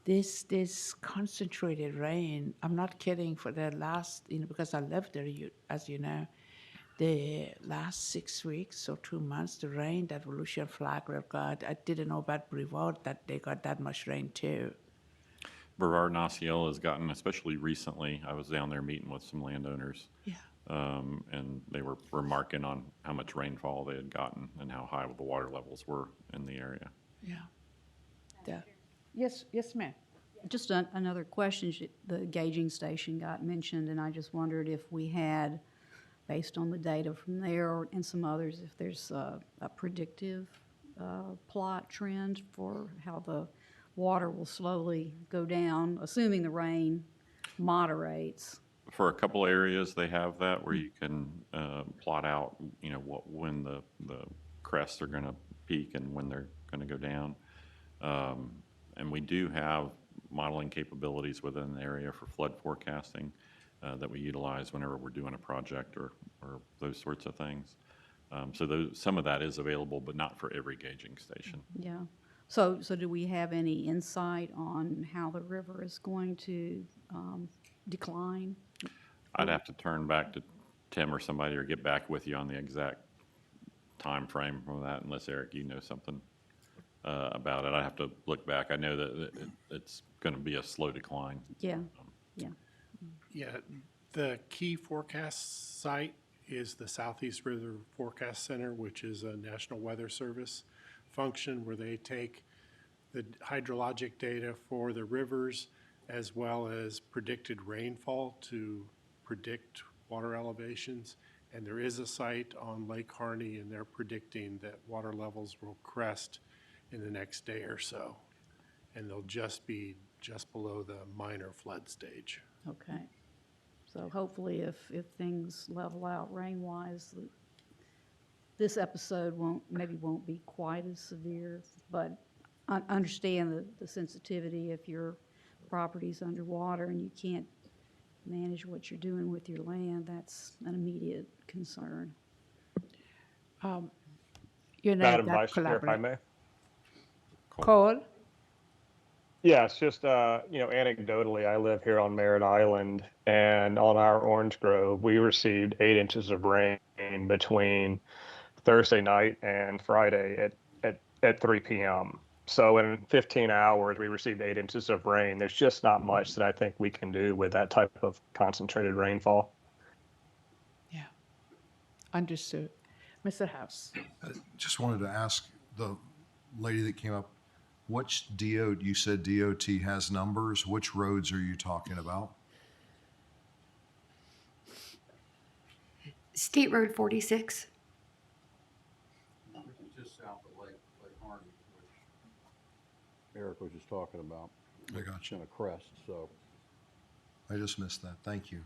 This concentrated rain, I'm not kidding, for the last, because I lived there, as you know, the last 6 weeks or 2 months, the rain that Volusia and Flagler got, I didn't know about Brevard that they got that much rain too. Brevard and Osceola has gotten, especially recently, I was down there meeting with some landowners. Yeah. And they were remarking on how much rainfall they had gotten and how high the water levels were in the area. Yeah. Yes, ma'am. Just another question. The gauging station got mentioned, and I just wondered if we had, based on the data from there and some others, if there's a predictive plot trend for how the water will slowly go down, assuming the rain moderates. For a couple areas, they have that where you can plot out, when the crests are going to peak and when they're going to go down. And we do have modeling capabilities within the area for flood forecasting that we utilize whenever we're doing a project or those sorts of things. So some of that is available, but not for every gauging station. Yeah. So do we have any insight on how the river is going to decline? I'd have to turn back to Tim or somebody or get back with you on the exact time frame for that, unless, Eric, you know something about it. I have to look back. I know that it's going to be a slow decline. Yeah. Yeah, the key forecast site is the Southeast River Forecast Center, which is a National Weather Service function where they take the hydrologic data for the rivers as well as predicted rainfall to predict water elevations. And there is a site on Lake Harney, and they're predicting that water levels will crest in the next day or so. And they'll just be just below the minor flood stage. Okay. So hopefully if things level out rain-wise, this episode won't be quite as severe, but I understand the sensitivity if your property's underwater and you can't manage what you're doing with your land. That's an immediate concern. Madam Vice Chair, if I may. Cole? Yeah, it's just, anecdotally, I live here on Merritt Island, and on our orange grove, we received 8 inches of rain between Thursday night and Friday at 3 p.m. So in 15 hours, we received 8 inches of rain. There's just not much that I think we can do with that type of concentrated rainfall. Yeah, understood. Mr. House. Just wanted to ask the lady that came up, which DOT, you said DOT has numbers, which roads are you talking about? State Road 46. Just south of Lake Harney, which Eric was just talking about. I got you. In a crest, so. I just missed that. Thank you.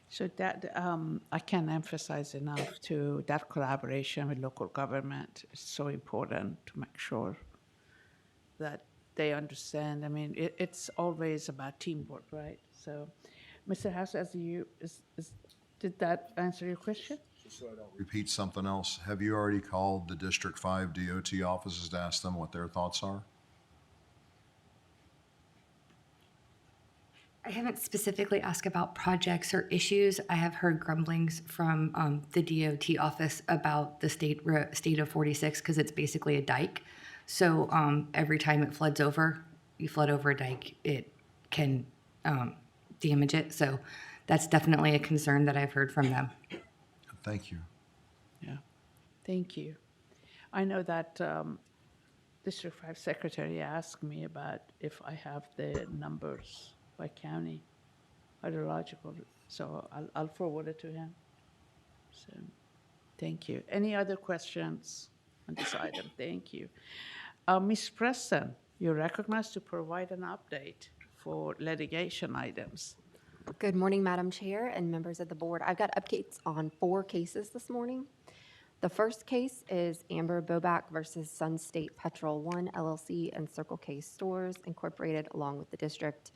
So that, I can't emphasize enough to that collaboration with local government is so important to make sure that they understand. I mean, it's always about teamwork, right? So, Mr. House, did that answer your question? Just so I don't repeat something else, have you already called the District 5 DOT offices to ask them what their thoughts are? I haven't specifically asked about projects or issues. I have heard grumblings from the DOT office about the state of 46 because it's basically a dike. So every time it floods over, you flood over a dike, it can damage it. So that's definitely a concern that I've heard from them. Thank you. Yeah, thank you. I know that District 5 Secretary asked me about if I have the numbers by county, hydrological, so I'll forward it to him. So, thank you. Any other questions on this item? Thank you. Ms. Preston, you're recognized to provide an update for litigation items. Good morning, Madam Chair and members of the board. I've got updates on 4 cases this morning. The first case is Amber Boback versus Sun State Petrol 1 LLC and Circle K Stores Incorporated along with the district.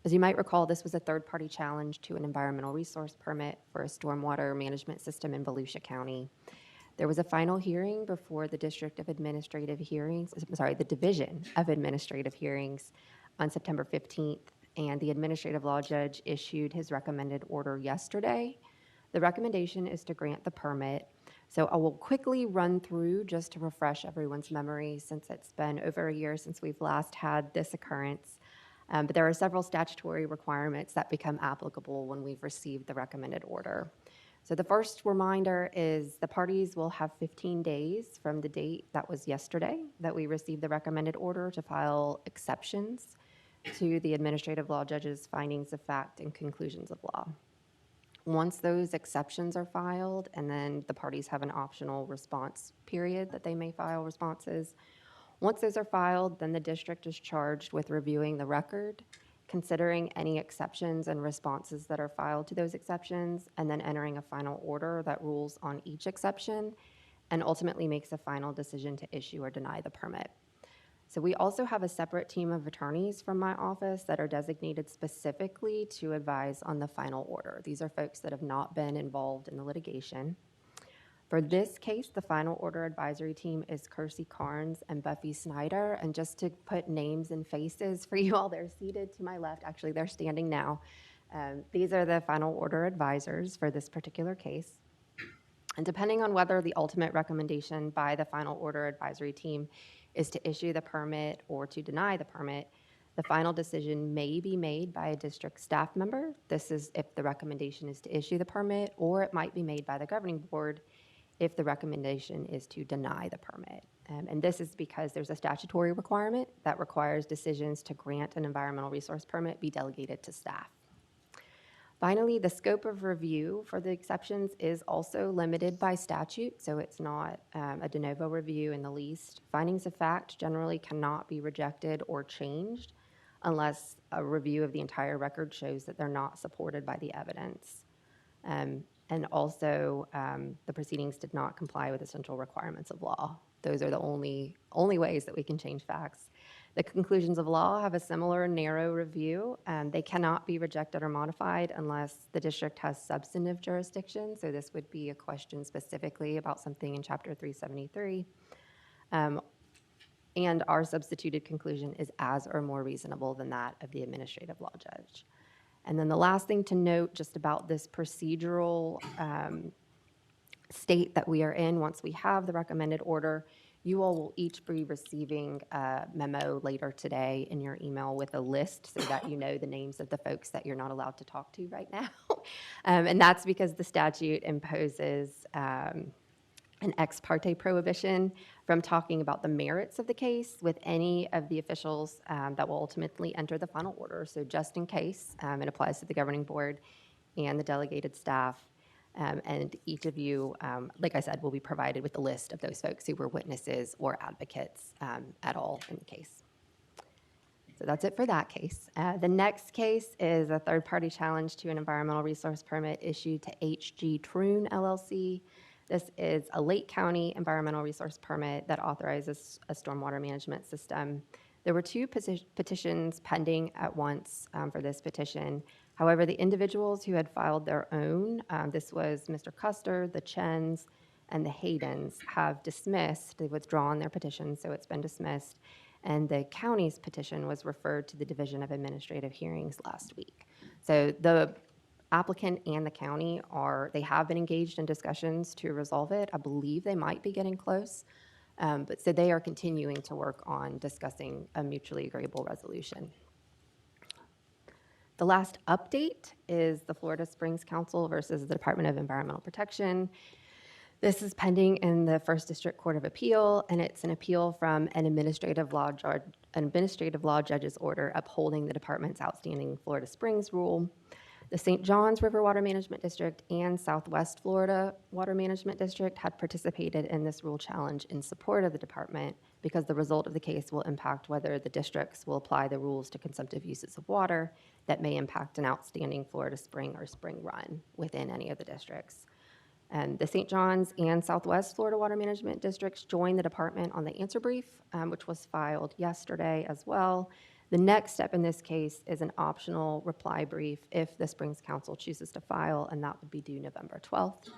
As you might recall, this was a third-party challenge to an environmental resource permit for a stormwater management system in Volusia County. There was a final hearing before the Division of Administrative Hearings on September 15th, and the administrative law judge issued his recommended order yesterday. The recommendation is to grant the permit. So I will quickly run through just to refresh everyone's memory since it's been over a year since we've last had this occurrence. But there are several statutory requirements that become applicable when we've received the recommended order. So the first reminder is the parties will have 15 days from the date that was yesterday that we received the recommended order to file exceptions to the administrative law judge's findings of fact and conclusions of law. Once those exceptions are filed, and then the parties have an optional response period that they may file responses. Once those are filed, then the district is charged with reviewing the record, considering any exceptions and responses that are filed to those exceptions, and then entering a final order that rules on each exception and ultimately makes a final decision to issue or deny the permit. So we also have a separate team of attorneys from my office that are designated specifically to advise on the final order. These are folks that have not been involved in the litigation. For this case, the final order advisory team is Kersey Carnes and Buffy Snyder. And just to put names and faces for you all, they're seated to my left. Actually, they're standing now. These are the final order advisors for this particular case. And depending on whether the ultimate recommendation by the final order advisory team is to issue the permit or to deny the permit, the final decision may be made by a district staff member. This is if the recommendation is to issue the permit, or it might be made by the governing board if the recommendation is to deny the permit. And this is because there's a statutory requirement that requires decisions to grant an environmental resource permit be delegated to staff. Finally, the scope of review for the exceptions is also limited by statute, so it's not a de novo review in the least. Findings of fact generally cannot be rejected or changed unless a review of the entire record shows that they're not supported by the evidence. And also, the proceedings did not comply with essential requirements of law. Those are the only ways that we can change facts. The conclusions of law have a similar narrow review. They cannot be rejected or modified unless the district has substantive jurisdiction. So this would be a question specifically about something in Chapter 373. And our substituted conclusion is as or more reasonable than that of the administrative law judge. And then the last thing to note just about this procedural state that we are in. Once we have the recommended order, you all will each be receiving a memo later today in your email with a list so that you know the names of the folks that you're not allowed to talk to right now. And that's because the statute imposes an ex parte prohibition from talking about the merits of the case with any of the officials that will ultimately enter the final order. So just in case, it applies to the governing board and the delegated staff. And each of you, like I said, will be provided with a list of those folks who were witnesses or advocates at all in the case. So that's it for that case. The next case is a third-party challenge to an environmental resource permit issued to HG Troon LLC. This is a Lake County environmental resource permit that authorizes a stormwater management system. There were two petitions pending at once for this petition. However, the individuals who had filed their own, this was Mr. Custer, the Chens, and the Haydens, have dismissed, they've withdrawn their petition, so it's been dismissed. And the county's petition was referred to the Division of Administrative Hearings last week. So the applicant and the county they have been engaged in discussions to resolve it. I believe they might be getting close. But so they are continuing to work on discussing a mutually agreeable resolution. The last update is the Florida Springs Council versus the Department of Environmental Protection. This is pending in the First District Court of Appeal, and it's an appeal from an administrative law judge's order upholding the department's outstanding Florida Springs rule. The St. Johns River Water Management District and Southwest Florida Water Management District had participated in this rule challenge in support of the department because the result of the case will impact whether the districts will apply the rules to consumptive uses of water that may impact an outstanding Florida spring or spring run within any of the districts. And the St. Johns and Southwest Florida Water Management Districts joined the department on the answer brief, which was filed yesterday as well. The next step in this case is an optional reply brief if the Springs Council chooses to file, and that would be due November 12th.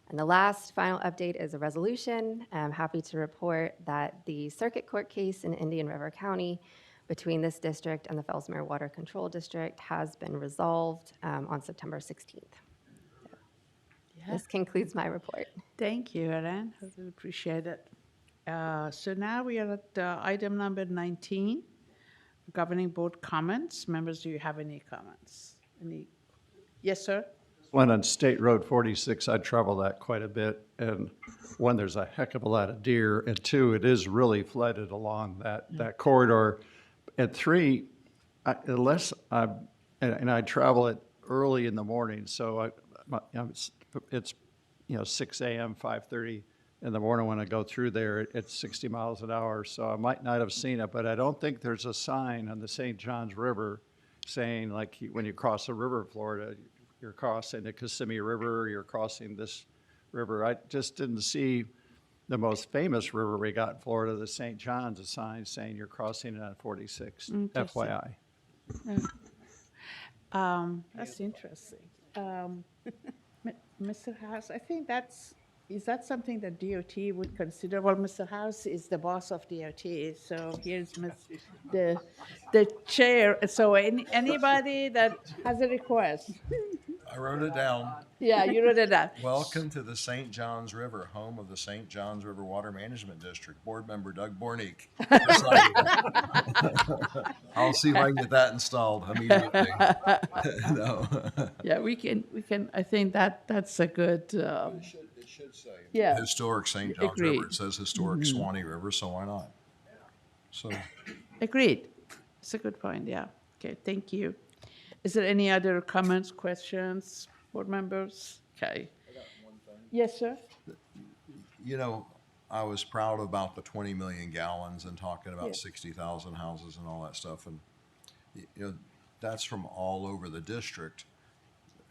And the last final update is a resolution. I'm happy to report that the circuit court case in Indian River County between this district and the Fellsmere Water Control District has been resolved on September 16th. This concludes my report. Thank you, Erin. I really appreciate it. So now we are at item number 19, governing board comments. Members, do you have any comments? Yes, sir? One on State Road 46, I travel that quite a bit, and one, there's a heck of a lot of deer, and two, it is really flooded along that corridor. And three, and I travel it early in the morning, so it's 6 a.m., 5:30 in the morning when I go through there. It's 60 miles an hour, so I might not have seen it, but I don't think there's a sign on the St. Johns River saying, like, when you cross the river of Florida, you're crossing the Kissimmee River, you're crossing this river. I just didn't see the most famous river we got in Florida, the St. John's, a sign saying you're crossing it on 46, FYI. That's interesting. Mr. House, I think is that something that DOT would consider? Well, Mr. House is the boss of DOT, so here's the chair. So anybody that has a request? I wrote it down. Yeah, you wrote it down. Welcome to the St. Johns River, home of the St. Johns River Water Management District. Board member Doug Bornick. I'll see if I can get that installed immediately. No. Yeah, we can. I think that's a good. It should say. Yeah. Historic St. Johns Agreed. River. It says historic Swanee River, so why not? So. Agreed. It's a good point. Yeah. Okay. Thank you. Is there any other comments, questions, board members? Okay. I got one thing. Yes, sir. I was proud about the 20 million gallons and talking about 60,000 houses and all that stuff. And, that's from all over the district.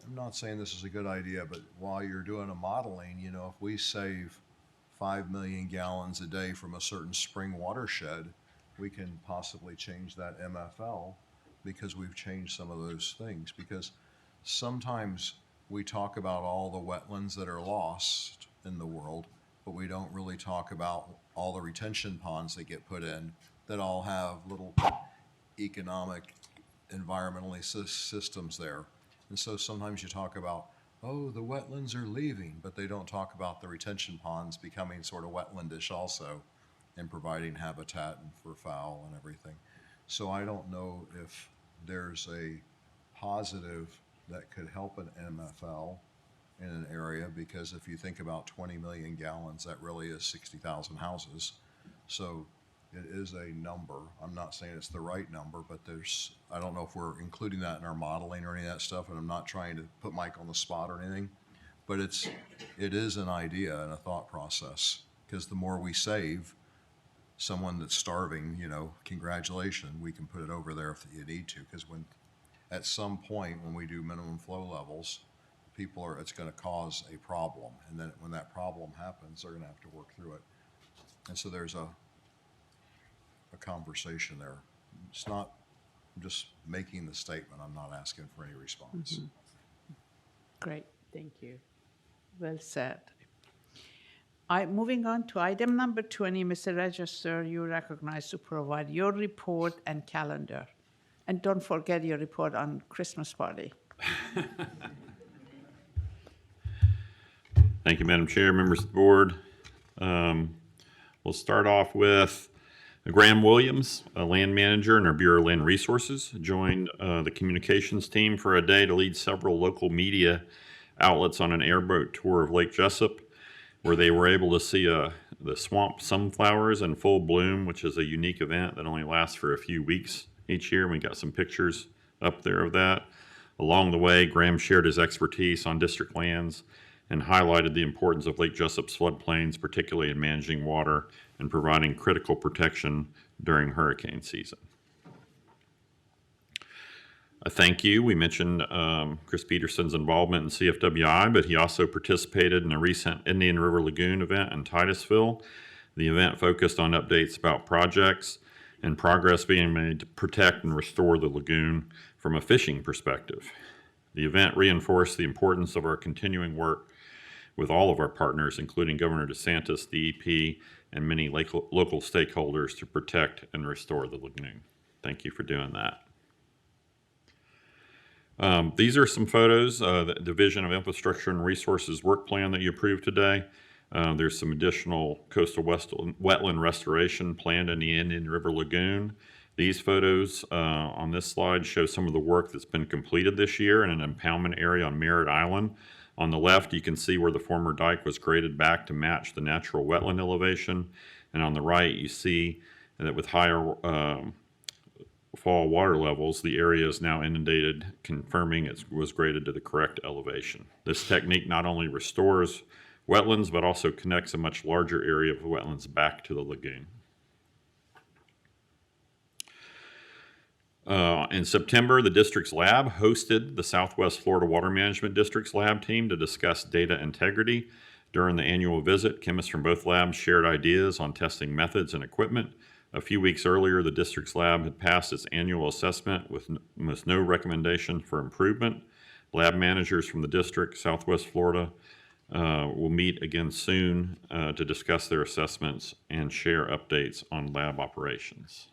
I'm not saying this is a good idea, but while you're doing a modeling, if we save 5 million gallons a day from a certain spring watershed, we can possibly change that MFL because we've changed some of those things. Because sometimes we talk about all the wetlands that are lost in the world, but we don't really talk about all the retention ponds that get put in that all have little economic, environmentally systems there. And so sometimes you talk about oh, the wetlands are leaving, but they don't talk about the retention ponds becoming sort of wetlandish also and providing habitat and for fowl and everything. So I don't know if there's a positive that could help an MFL in an area, because if you think about 20 million gallons, that really is 60,000 houses. So it is a number. I'm not saying it's the right number, but I don't know if we're including that in our modeling or any of that stuff, and I'm not trying to put Mike on the spot or anything, but it is an idea and a thought process, because the more we save, someone that's starving, congratulations, we can put it over there if you need to, because at some point when we do minimum flow levels, it's going to cause a problem, and then when that problem happens, they're going to have to work through it. And so there's a conversation there. It's not just making the statement. I'm not asking for any response. Great, thank you. Well said. Moving on to item number 20, Mr. Register, you recognize to provide your report and calendar. And don't forget your report on Christmas party. Thank you, Madam Chair, members of the board. We'll start off with Graham Williams, a land manager in our Bureau of Land Resources, joined the communications team for a day to lead several local media outlets on an airboat tour of Lake Jessup, where they were able to see the swamp sunflowers in full bloom, which is a unique event that only lasts for a few weeks each year. We got some pictures up there of that. Along the way, Graham shared his expertise on district lands and highlighted the importance of Lake Jessup's floodplains, particularly in managing water and providing critical protection during hurricane season. A thank you. We mentioned Chris Peterson's involvement in CFWI, but he also participated in a recent Indian River Lagoon event in Titusville. The event focused on updates about projects and progress being made to protect and restore the lagoon from a fishing perspective. The event reinforced the importance of our continuing work with all of our partners, including Governor DeSantis, DEP, and many local stakeholders to protect and restore the lagoon. Thank you for doing that. These are some photos, the Division of Infrastructure and Resources work plan that you approved today. There's some additional coastal wetland restoration planned in the Indian River Lagoon. These photos on this slide show some of the work that's been completed this year in an impoundment area on Merritt Island. On the left, you can see where the former dike was graded back to match the natural wetland elevation. And on the right, you see that with higher fall water levels, the area is now inundated, confirming it was graded to the correct elevation. This technique not only restores wetlands, but also connects a much larger area of wetlands back to the lagoon. In September, the district's lab hosted the Southwest Florida Water Management District's lab team to discuss data integrity. During the annual visit, chemists from both labs shared ideas on testing methods and equipment. A few weeks earlier, the district's lab had passed its annual assessment with no recommendation for improvement. Lab managers from the district, Southwest Florida, will meet again soon to discuss their assessments and share updates on lab operations.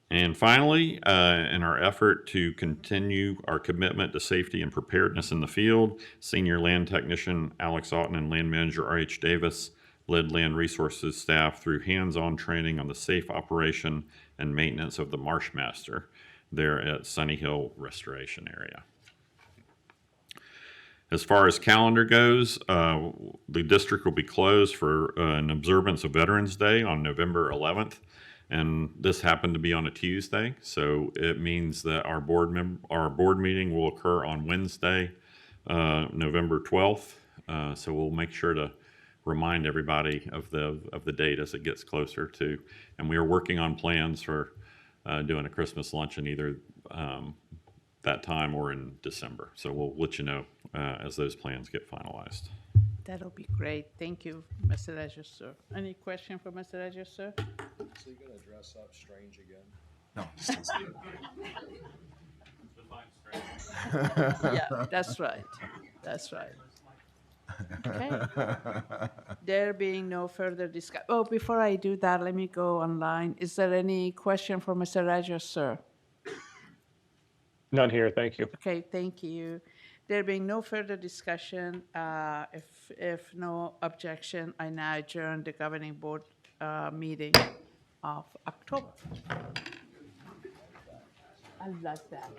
And finally, in our effort to continue our commitment to safety and preparedness in the field, Senior Land Technician Alex Otten and Land Manager R.H. Davis led Land Resources staff through hands-on training on the safe operation and maintenance of the Marshmaster there at Sunny Hill Restoration Area. As far as calendar goes, the district will be closed for an observance of Veterans Day on November 11th. And this happened to be on a Tuesday, so it means that our board meeting will occur on Wednesday, November 12th. So we'll make sure to remind everybody of the date as it gets closer to. And we are working on plans for doing a Christmas luncheon either that time or in December. So we'll let you know as those plans get finalized. That'll be great. Thank you, Mr. Register. Any question for Mr. Register? Is he going to dress up strange again? No. Yeah, that's right. That's right. Okay. There being no further discussion. Oh, before I do that, let me go online. Is there any question for Mr. Register? None here, thank you. Okay, thank you. There being no further discussion, if no objection, I now adjourn the governing board meeting of October. I love that.